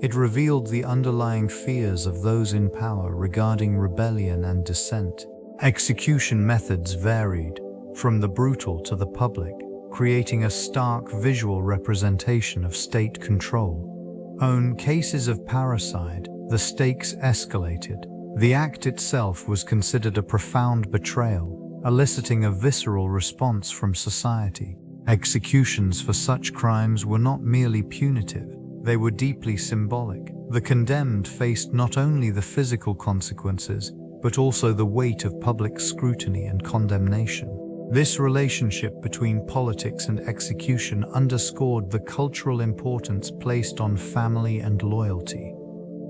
It revealed the underlying fears of those in power regarding rebellion and dissent. Execution methods varied, from the brutal to the public, creating a stark visual representation of state control. In cases of parricide, the stakes escalated. The act itself was considered a profound betrayal, eliciting a visceral response from society. Executions for such crimes were not merely punitive, they were deeply symbolic. The condemned faced not only the physical consequences, but also the weight of public scrutiny and condemnation. This relationship between politics and execution underscored the cultural importance placed on family and loyalty.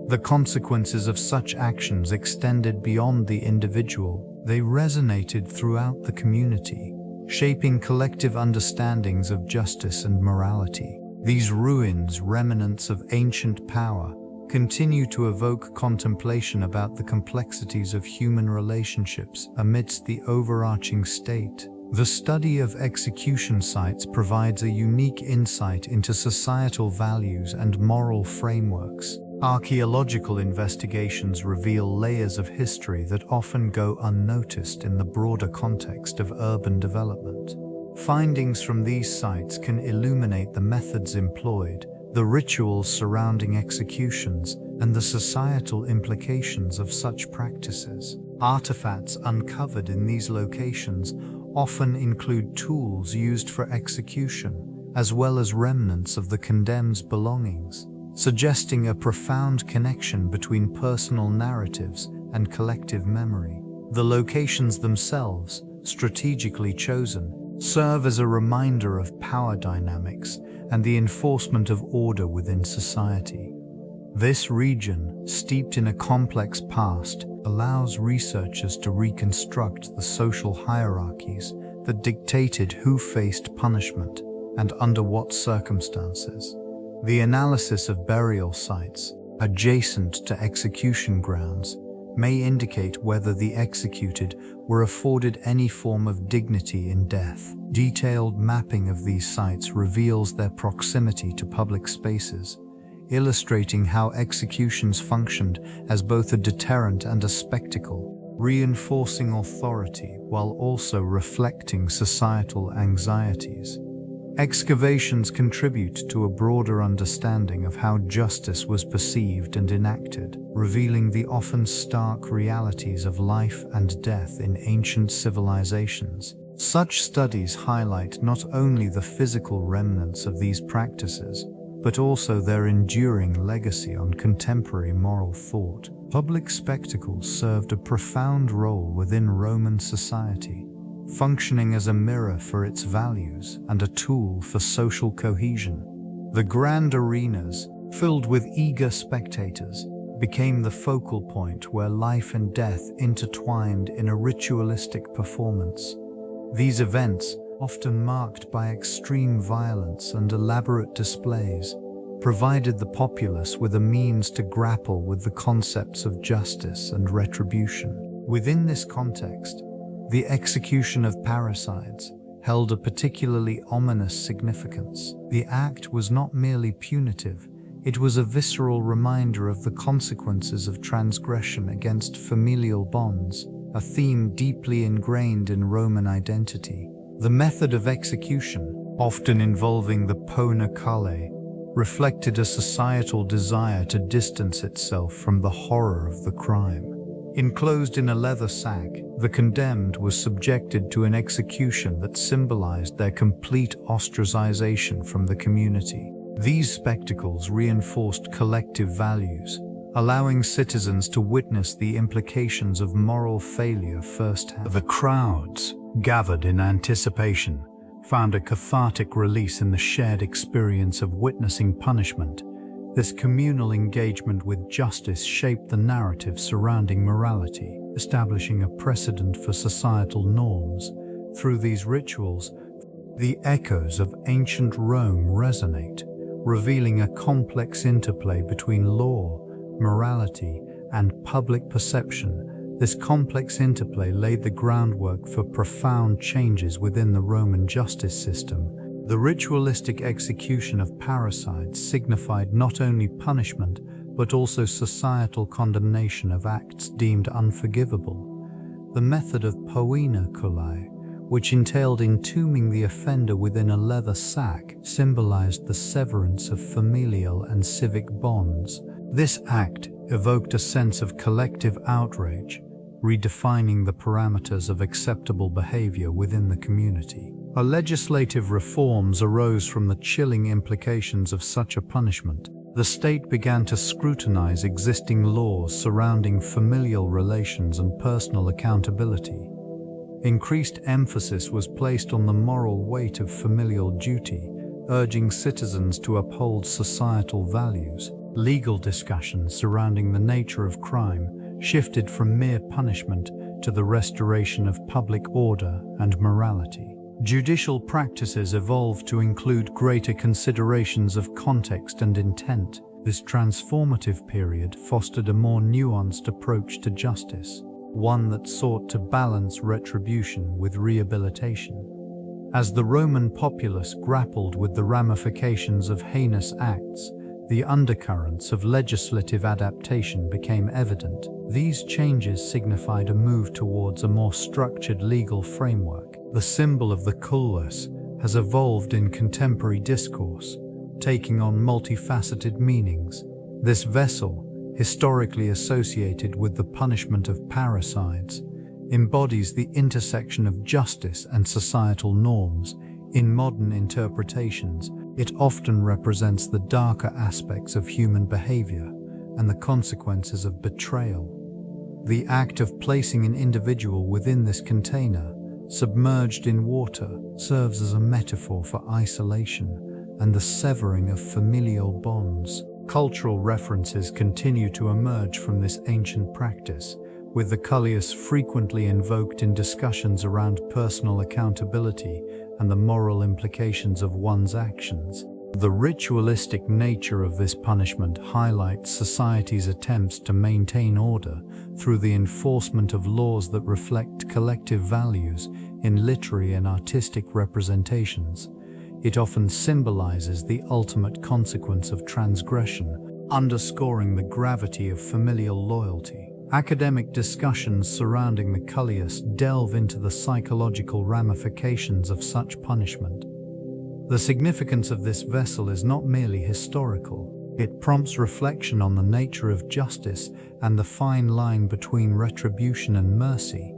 The consequences of such actions extended beyond the individual. They resonated throughout the community, shaping collective understandings of justice and morality. These ruins, remnants of ancient power, continue to evoke contemplation about the complexities of human relationships amidst the overarching state. The study of execution sites provides a unique insight into societal values and moral frameworks. Archaeological investigations reveal layers of history that often go unnoticed in the broader context of urban development. Findings from these sites can illuminate the methods employed, the rituals surrounding executions, and the societal implications of such practices. Artifacts uncovered in these locations often include tools used for execution, as well as remnants of the condemned's belongings, suggesting a profound connection between personal narratives and collective memory. The locations themselves, strategically chosen, serve as a reminder of power dynamics and the enforcement of order within society. This region, steeped in a complex past, allows researchers to reconstruct the social hierarchies that dictated who faced punishment and under what circumstances. The analysis of burial sites adjacent to execution grounds may indicate whether the executed were afforded any form of dignity in death. Detailed mapping of these sites reveals their proximity to public spaces, illustrating how executions functioned as both a deterrent and a spectacle, reinforcing authority while also reflecting societal anxieties. Excavations contribute to a broader understanding of how justice was perceived and enacted, revealing the often stark realities of life and death in ancient civilizations. Such studies highlight not only the physical remnants of these practices, but also their enduring legacy on contemporary moral thought. Public spectacles served a profound role within Roman society, functioning as a mirror for its values and a tool for social cohesion. The grand arenas, filled with eager spectators, became the focal point where life and death intertwined in a ritualistic performance. These events, often marked by extreme violence and elaborate displays, provided the populace with a means to grapple with the concepts of justice and retribution. Within this context, the execution of parricides held a particularly ominous significance. The act was not merely punitive, it was a visceral reminder of the consequences of transgression against familial bonds, a theme deeply ingrained in Roman identity. The method of execution, often involving the Poena Cullei, reflected a societal desire to distance itself from the horror of the crime. Enclosed in a leather sack, the condemned was subjected to an execution that symbolized their complete ostracization from the community. These spectacles reinforced collective values, allowing citizens to witness the implications of moral failure firsthand. The crowds, gathered in anticipation, found a cathartic release in the shared experience of witnessing punishment. This communal engagement with justice shaped the narrative surrounding morality, establishing a precedent for societal norms. Through these rituals, the echoes of ancient Rome resonate, revealing a complex interplay between law, morality, and public perception. This complex interplay laid the groundwork for profound changes within the Roman justice system. The ritualistic execution of parricides signified not only punishment, but also societal condemnation of acts deemed unforgivable. The method of Poena Cullei, which entailed entombing the offender within a leather sack, symbolized the severance of familial and civic bonds. This act evoked a sense of collective outrage, redefining the parameters of acceptable behavior within the community. Legislative reforms arose from the chilling implications of such a punishment. The state began to scrutinize existing laws surrounding familial relations and personal accountability. Increased emphasis was placed on the moral weight of familial duty, urging citizens to uphold societal values. Legal discussions surrounding the nature of crime shifted from mere punishment to the restoration of public order and morality. Judicial practices evolved to include greater considerations of context and intent. This transformative period fostered a more nuanced approach to justice, one that sought to balance retribution with rehabilitation. As the Roman populace grappled with the ramifications of heinous acts, the undercurrents of legislative adaptation became evident. These changes signified a move towards a more structured legal framework. The symbol of the cullis has evolved in contemporary discourse, taking on multifaceted meanings. This vessel, historically associated with the punishment of parricides, embodies the intersection of justice and societal norms. In modern interpretations, it often represents the darker aspects of human behavior and the consequences of betrayal. The act of placing an individual within this container, submerged in water, serves as a metaphor for isolation and the severing of familial bonds. Cultural references continue to emerge from this ancient practice, with the cullis frequently invoked in discussions around personal accountability and the moral implications of one's actions. The ritualistic nature of this punishment highlights society's attempts to maintain order through the enforcement of laws that reflect collective values in literary and artistic representations. It often symbolizes the ultimate consequence of transgression, underscoring the gravity of familial loyalty. Academic discussions surrounding the cullis delve into the psychological ramifications of such punishment. The significance of this vessel is not merely historical. It prompts reflection on the nature of justice and the fine line between retribution and mercy.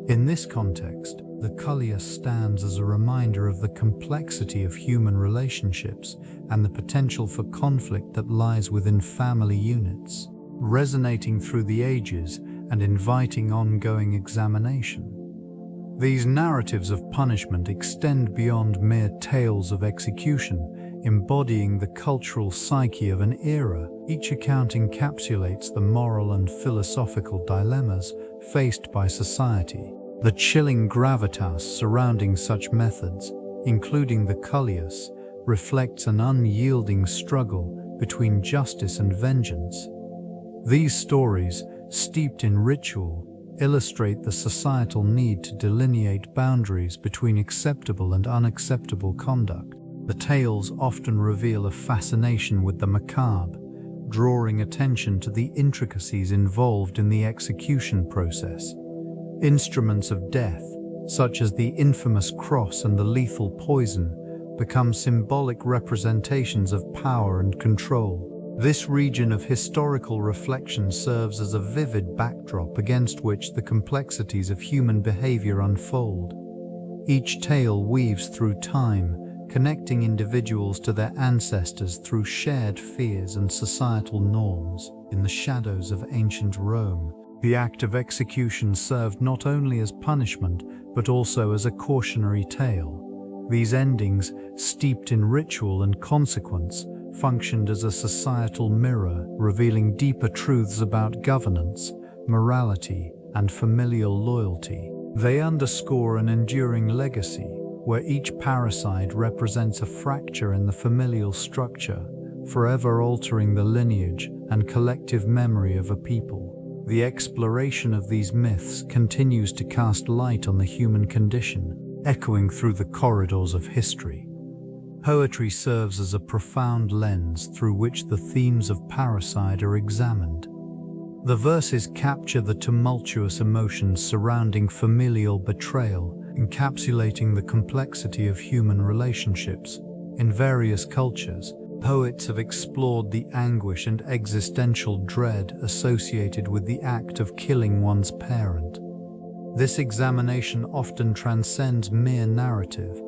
In this context, the cullis stands as a reminder of the complexity of human relationships and the potential for conflict that lies within family units, resonating through the ages and inviting ongoing examination. These narratives of punishment extend beyond mere tales of execution, embodying the cultural psyche of an era. Each account encapsulates the moral and philosophical dilemmas faced by society. The chilling gravitas surrounding such methods, including the cullis, reflects an unyielding struggle between justice and vengeance. These stories, steeped in ritual, illustrate the societal need to delineate boundaries between acceptable and unacceptable conduct. The tales often reveal a fascination with the macabre, drawing attention to the intricacies involved in the execution process. Instruments of death, such as the infamous cross and the lethal poison, become symbolic representations of power and control. This region of historical reflection serves as a vivid backdrop against which the complexities of human behavior unfold. Each tale weaves through time, connecting individuals to their ancestors through shared fears and societal norms. In the shadows of ancient Rome, the act of execution served not only as punishment, but also as a cautionary tale. These endings, steeped in ritual and consequence, functioned as a societal mirror, revealing deeper truths about governance, morality, and familial loyalty. They underscore an enduring legacy, where each parricide represents a fracture in the familial structure, forever altering the lineage and collective memory of a people. The exploration of these myths continues to cast light on the human condition, echoing through the corridors of history. Poetry serves as a profound lens through which the themes of parricide are examined. The verses capture the tumultuous emotions surrounding familial betrayal, encapsulating the complexity of human relationships. In various cultures, poets have explored the anguish and existential dread associated with the act of killing one's parent. This examination often transcends mere narrative,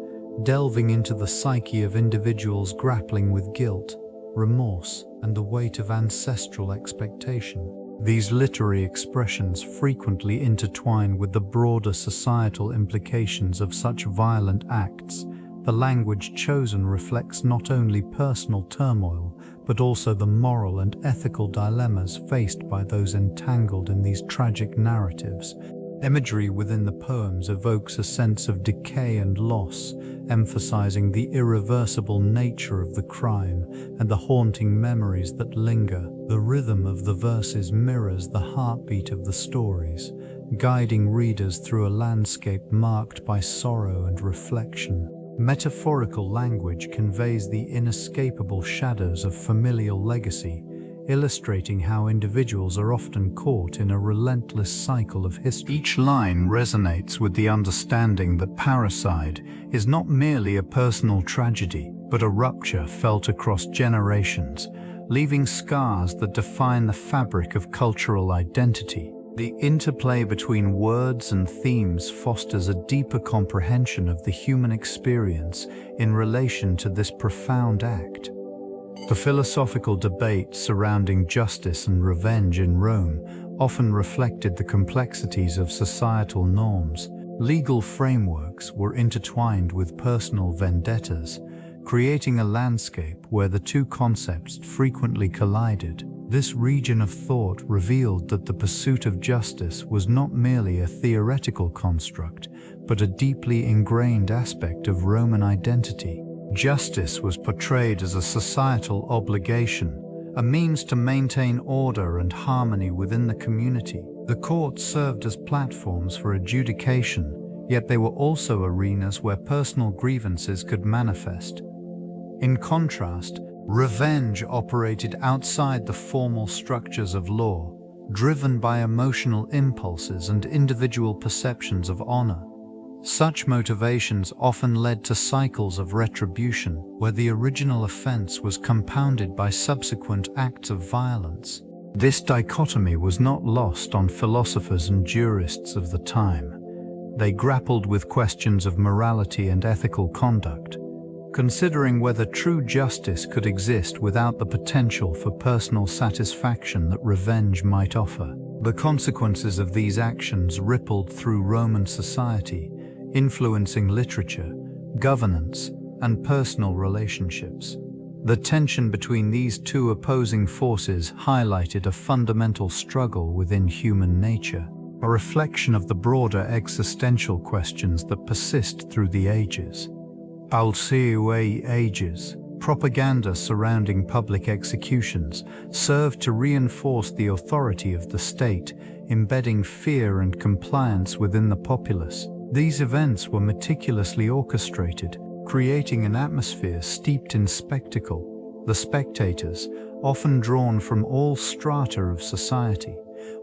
delving into the psyche of individuals grappling with guilt. remorse, and the weight of ancestral expectation. These literary expressions frequently intertwine with the broader societal implications of such violent acts. The language chosen reflects not only personal turmoil, but also the moral and ethical dilemmas faced by those entangled in these tragic narratives. Imagery within the poems evokes a sense of decay and loss, emphasizing the irreversible nature of the crime and the haunting memories that linger. The rhythm of the verses mirrors the heartbeat of the stories, guiding readers through a landscape marked by sorrow and reflection. Metaphorical language conveys the inescapable shadows of familial legacy, illustrating how individuals are often caught in a relentless cycle of history. Each line resonates with the understanding that parricide is not merely a personal tragedy, but a rupture felt across generations, leaving scars that define the fabric of cultural identity. The interplay between words and themes fosters a deeper comprehension of the human experience in relation to this profound act. The philosophical debate surrounding justice and revenge in Rome often reflected the complexities of societal norms. Legal frameworks were intertwined with personal vendettas, creating a landscape where the two concepts frequently collided. This region of thought revealed that the pursuit of justice was not merely a theoretical construct, but a deeply ingrained aspect of Roman identity. Justice was portrayed as a societal obligation, a means to maintain order and harmony within the community. The courts served as platforms for adjudication, yet they were also arenas where personal grievances could manifest. In contrast, revenge operated outside the formal structures of law, driven by emotional impulses and individual perceptions of honor. Such motivations often led to cycles of retribution, where the original offense was compounded by subsequent acts of violence. This dichotomy was not lost on philosophers and jurists of the time. They grappled with questions of morality and ethical conduct, considering whether true justice could exist without the potential for personal satisfaction that revenge might offer. The consequences of these actions rippled through Roman society, influencing literature, governance, and personal relationships. The tension between these two opposing forces highlighted a fundamental struggle within human nature, a reflection of the broader existential questions that persist through the ages. Ages, propaganda surrounding public executions served to reinforce the authority of the state, embedding fear and compliance within the populace. These events were meticulously orchestrated, creating an atmosphere steeped in spectacle. The spectators, often drawn from all strata of society,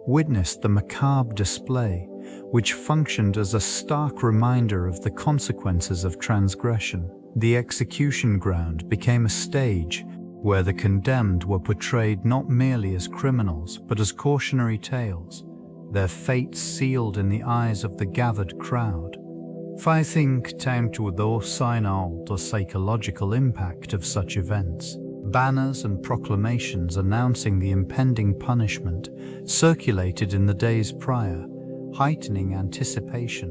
witnessed the macabre display, which functioned as a stark reminder of the consequences of transgression. The execution ground became a stage where the condemned were portrayed not merely as criminals, but as cautionary tales, their fates sealed in the eyes of the gathered crowd. I think time to sign out the psychological impact of such events. Banners and proclamations announcing the impending punishment circulated in the days prior, heightening anticipation.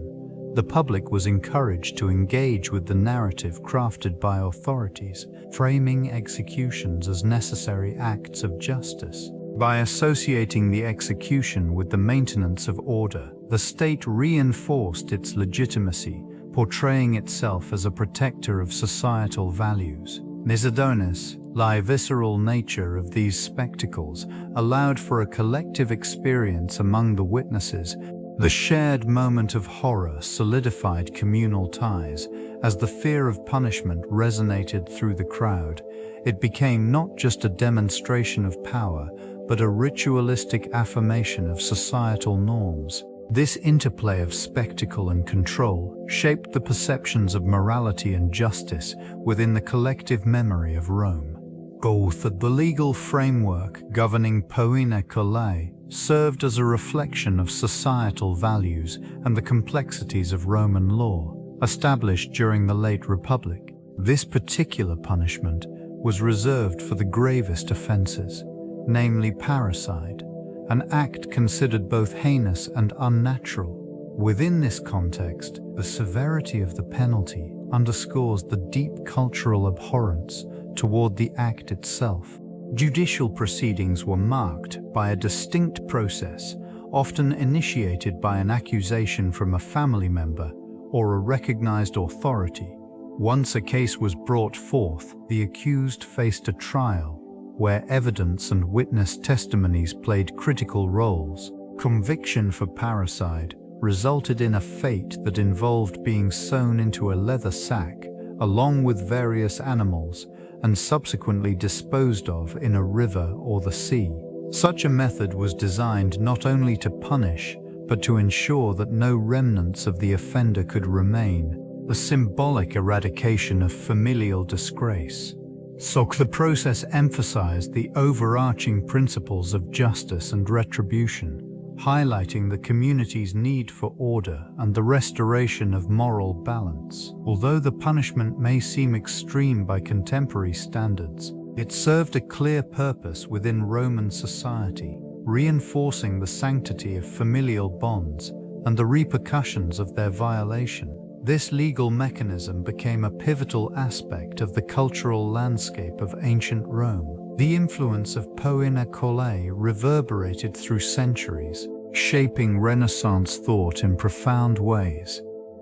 The public was encouraged to engage with the narrative crafted by authorities, framing executions as necessary acts of justice. By associating the execution with the maintenance of order, the state reinforced its legitimacy, portraying itself as a protector of societal values. Nevertheless, the visceral nature of these spectacles allowed for a collective experience among the witnesses. The shared moment of horror solidified communal ties. As the fear of punishment resonated through the crowd, it became not just a demonstration of power, but a ritualistic affirmation of societal norms. This interplay of spectacle and control shaped the perceptions of morality and justice within the collective memory of Rome. Both the legal framework governing Poena Cullei served as a reflection of societal values and the complexities of Roman law, established during the late Republic. This particular punishment, was reserved for the gravest offenses, namely parricide, an act considered both heinous and unnatural. Within this context, the severity of the penalty underscores the deep cultural abhorrence toward the act itself. Judicial proceedings were marked by a distinct process, often initiated by an accusation from a family member or a recognized authority. Once a case was brought forth, the accused faced a trial, where evidence and witness testimonies played critical roles. Conviction for parricide resulted in a fate that involved being sewn into a leather sack, along with various animals, and subsequently disposed of in a river or the sea. Such a method was designed not only to punish, but to ensure that no remnants of the offender could remain, a symbolic eradication of familial disgrace. So the process emphasized the overarching principles of justice and retribution, highlighting the community's need for order and the restoration of moral balance. Although the punishment may seem extreme by contemporary standards, it served a clear purpose within Roman society, reinforcing the sanctity of familial bonds and the repercussions of their violation. This legal mechanism became a pivotal aspect of the cultural landscape of ancient Rome. The influence of Poena Cullei reverberated through centuries, shaping Renaissance thought in profound ways.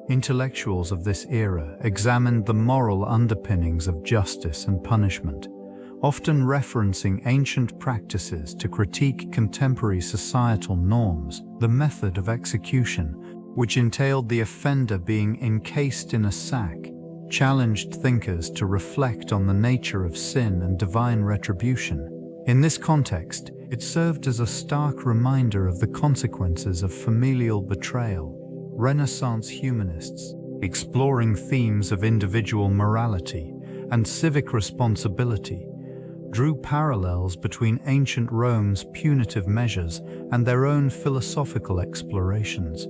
Intellectuals of this era examined the moral underpinnings of justice and punishment, often referencing ancient practices to critique contemporary societal norms. The method of execution, which entailed the offender being encased in a sack, challenged thinkers to reflect on the nature of sin and divine retribution. In this context, it served as a stark reminder of the consequences of familial betrayal. Renaissance humanists, exploring themes of individual morality and civic responsibility, drew parallels between ancient Rome's punitive measures and their own philosophical explorations.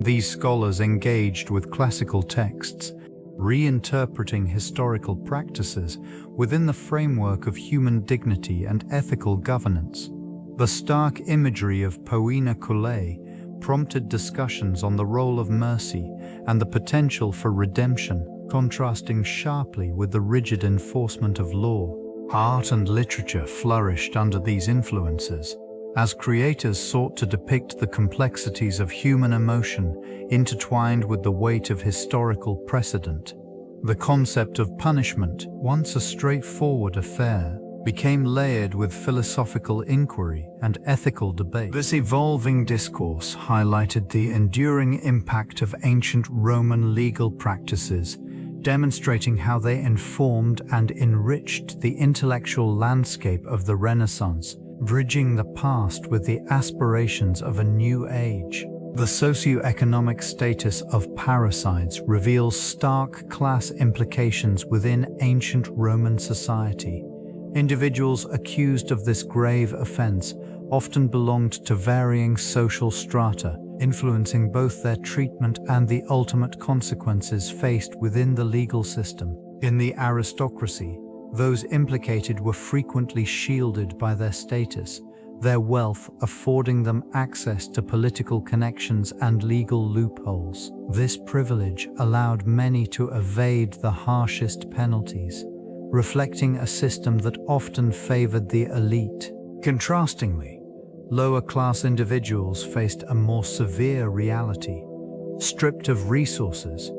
These scholars engaged with classical texts, reinterpreting historical practices within the framework of human dignity and ethical governance. The stark imagery of Poena Cullei prompted discussions on the role of mercy and the potential for redemption, contrasting sharply with the rigid enforcement of law. Art and literature flourished under these influences, as creators sought to depict the complexities of human emotion intertwined with the weight of historical precedent. The concept of punishment, once a straightforward affair, became layered with philosophical inquiry and ethical debate. This evolving discourse highlighted the enduring impact of ancient Roman legal practices, demonstrating how they informed and enriched the intellectual landscape of the Renaissance, bridging the past with the aspirations of a new age. The socioeconomic status of parricides reveals stark class implications within ancient Roman society. Individuals accused of this grave offense often belonged to varying social strata, influencing both their treatment and the ultimate consequences faced within the legal system. In the aristocracy, those implicated were frequently shielded by their status, their wealth affording them access to political connections and legal loopholes. This privilege allowed many to evade the harshest penalties, reflecting a system that often favored the elite. Contrastingly, lower-class individuals faced a more severe reality. Stripped of resources,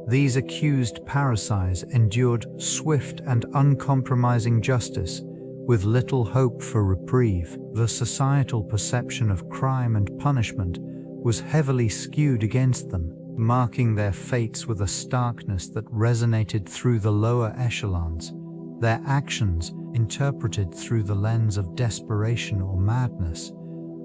these accused parricides endured swift and uncompromising justice, with little hope for reprieve. The societal perception of crime and punishment was heavily skewed against them, marking their fates with a starkness that resonated through the lower echelons. Their actions, interpreted through the lens of desperation or madness,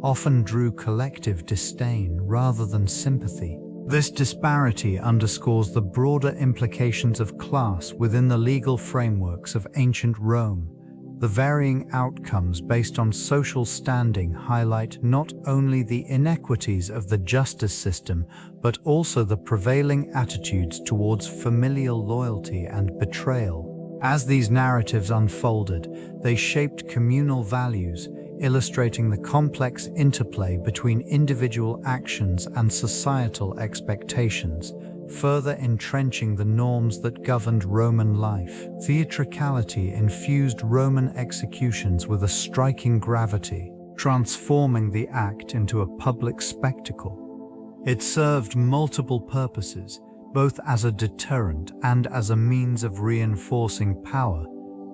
often drew collective disdain rather than sympathy. This disparity underscores the broader implications of class within the legal frameworks of ancient Rome. The varying outcomes based on social standing highlight not only the inequities of the justice system, but also the prevailing attitudes towards familial loyalty and betrayal. As these narratives unfolded, they shaped communal values, illustrating the complex interplay between individual actions and societal expectations, further entrenching the norms that governed Roman life. Theatricality infused Roman executions with a striking gravity, transforming the act into a public spectacle. It served multiple purposes, both as a deterrent and as a means of reinforcing power.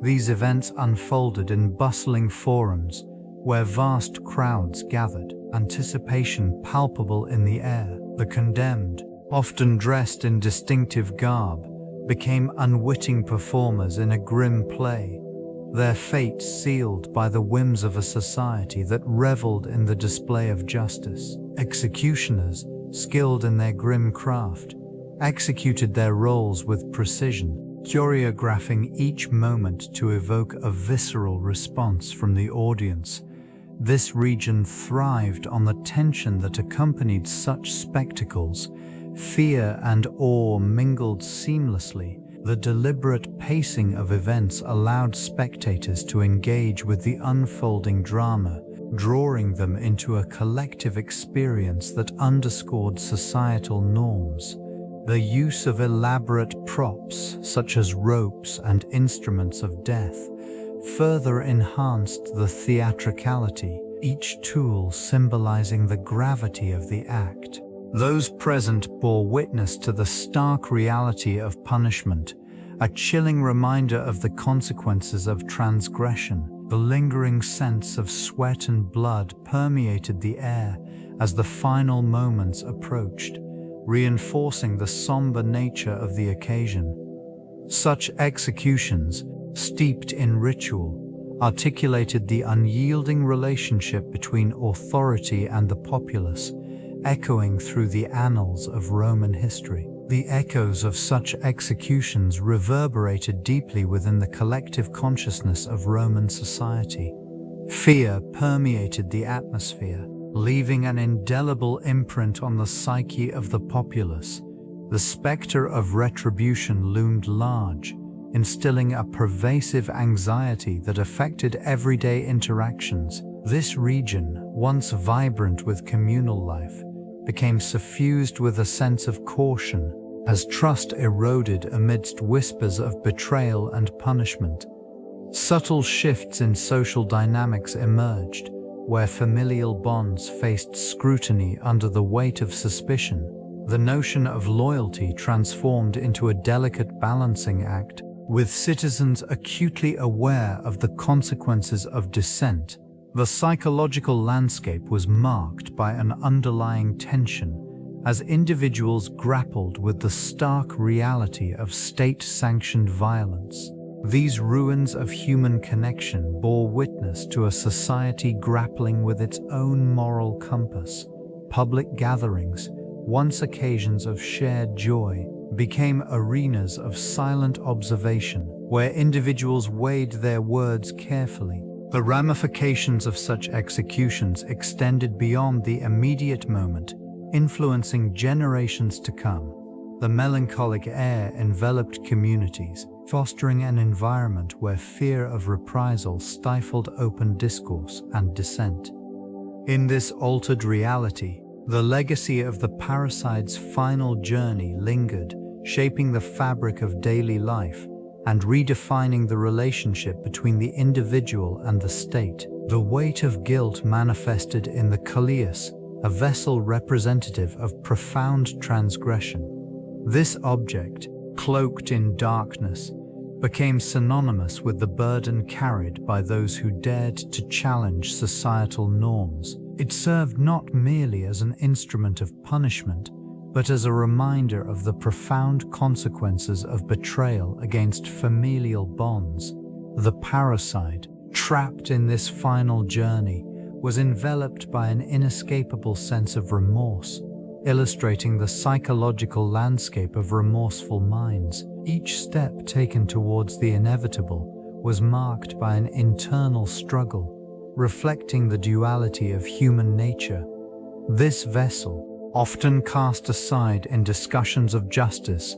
These events unfolded in bustling forums, where vast crowds gathered, anticipation palpable in the air. The condemned, often dressed in distinctive garb, became unwitting performers in a grim play, their fates sealed by the whims of a society that reveled in the display of justice. Executioners, skilled in their grim craft, executed their roles with precision, choreographing each moment to evoke a visceral response from the audience. This region thrived on the tension that accompanied such spectacles. Fear and awe mingled seamlessly. The deliberate pacing of events allowed spectators to engage with the unfolding drama, drawing them into a collective experience that underscored societal norms. The use of elaborate props, such as ropes and instruments of death, further enhanced the theatricality, each tool symbolizing the gravity of the act. Those present bore witness to the stark reality of punishment, a chilling reminder of the consequences of transgression. The lingering sense of sweat and blood permeated the air as the final moments approached, reinforcing the somber nature of the occasion. Such executions, steeped in ritual, articulated the unyielding relationship between authority and the populace, echoing through the annals of Roman history. The echoes of such executions reverberated deeply within the collective consciousness of Roman society. Fear permeated the atmosphere, leaving an indelible imprint on the psyche of the populace. The specter of retribution loomed large, instilling a pervasive anxiety that affected everyday interactions. This region, once vibrant with communal life, became suffused with a sense of caution as trust eroded amidst whispers of betrayal and punishment. Subtle shifts in social dynamics emerged, where familial bonds faced scrutiny under the weight of suspicion. The notion of loyalty transformed into a delicate balancing act, with citizens acutely aware of the consequences of dissent. The psychological landscape was marked by an underlying tension as individuals grappled with the stark reality of state-sanctioned violence. These ruins of human connection bore witness to a society grappling with its own moral compass. Public gatherings, once occasions of shared joy, became arenas of silent observation, where individuals weighed their words carefully. The ramifications of such executions extended beyond the immediate moment, influencing generations to come. The melancholic air enveloped communities, fostering an environment where fear of reprisal stifled open discourse and dissent. In this altered reality, the legacy of the parricide's final journey lingered, shaping the fabric of daily life and redefining the relationship between the individual and the state. The weight of guilt manifested in the Culleus, a vessel representative of profound transgression. This object, cloaked in darkness, became synonymous with the burden carried by those who dared to challenge societal norms. It served not merely as an instrument of punishment, but as a reminder of the profound consequences of betrayal against familial bonds. The parricide, trapped in this final journey, was enveloped by an inescapable sense of remorse, illustrating the psychological landscape of remorseful minds. Each step taken towards the inevitable was marked by an internal struggle, reflecting the duality of human nature. This vessel, often cast aside in discussions of justice,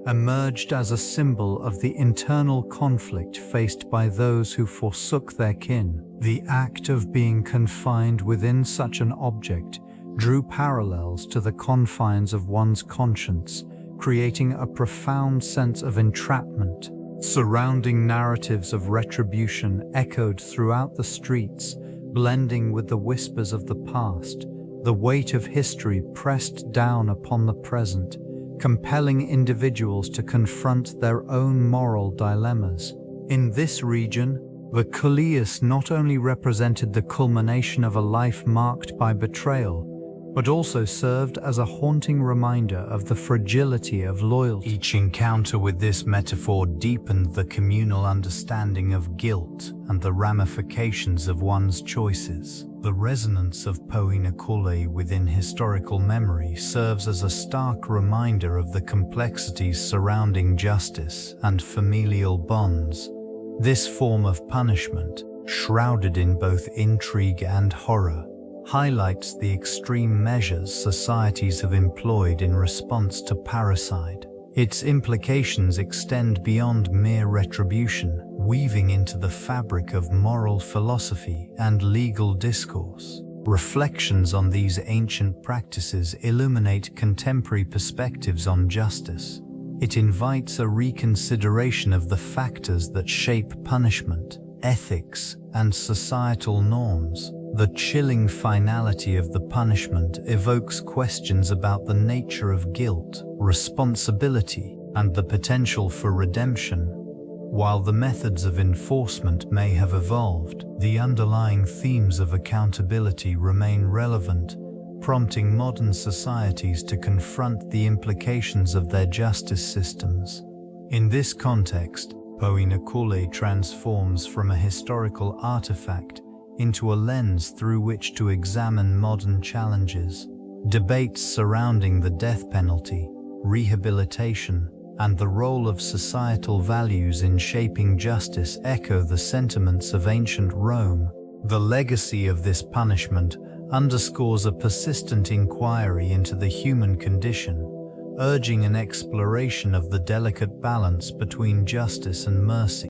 emerged as a symbol of the internal conflict faced by those who forsook their kin. The act of being confined within such an object drew parallels to the confines of one's conscience, creating a profound sense of entrapment. Surrounding narratives of retribution echoed throughout the streets, blending with the whispers of the past. The weight of history pressed down upon the present, compelling individuals to confront their own moral dilemmas. In this region, the Cullei not only represented the culmination of a life marked by betrayal, but also served as a haunting reminder of the fragility of loyalty. Each encounter with this metaphor deepened the communal understanding of guilt and the ramifications of one's choices. The resonance of Poena Cullei within historical memory serves as a stark reminder of the complexities surrounding justice and familial bonds. This form of punishment, shrouded in both intrigue and horror, highlights the extreme measures societies have employed in response to parricide. Its implications extend beyond mere retribution, weaving into the fabric of moral philosophy and legal discourse. Reflections on these ancient practices illuminate contemporary perspectives on justice. It invites a reconsideration of the factors that shape punishment, ethics, and societal norms. The chilling finality of the punishment evokes questions about the nature of guilt, responsibility, and the potential for redemption. While the methods of enforcement may have evolved, the underlying themes of accountability remain relevant, prompting modern societies to confront the implications of their justice systems. In this context, Poena Cullei transforms from a historical artifact into a lens through which to examine modern challenges. Debates surrounding the death penalty, rehabilitation, and the role of societal values in shaping justice echo the sentiments of ancient Rome. The legacy of this punishment underscores a persistent inquiry into the human condition, urging an exploration of the delicate balance between justice and mercy.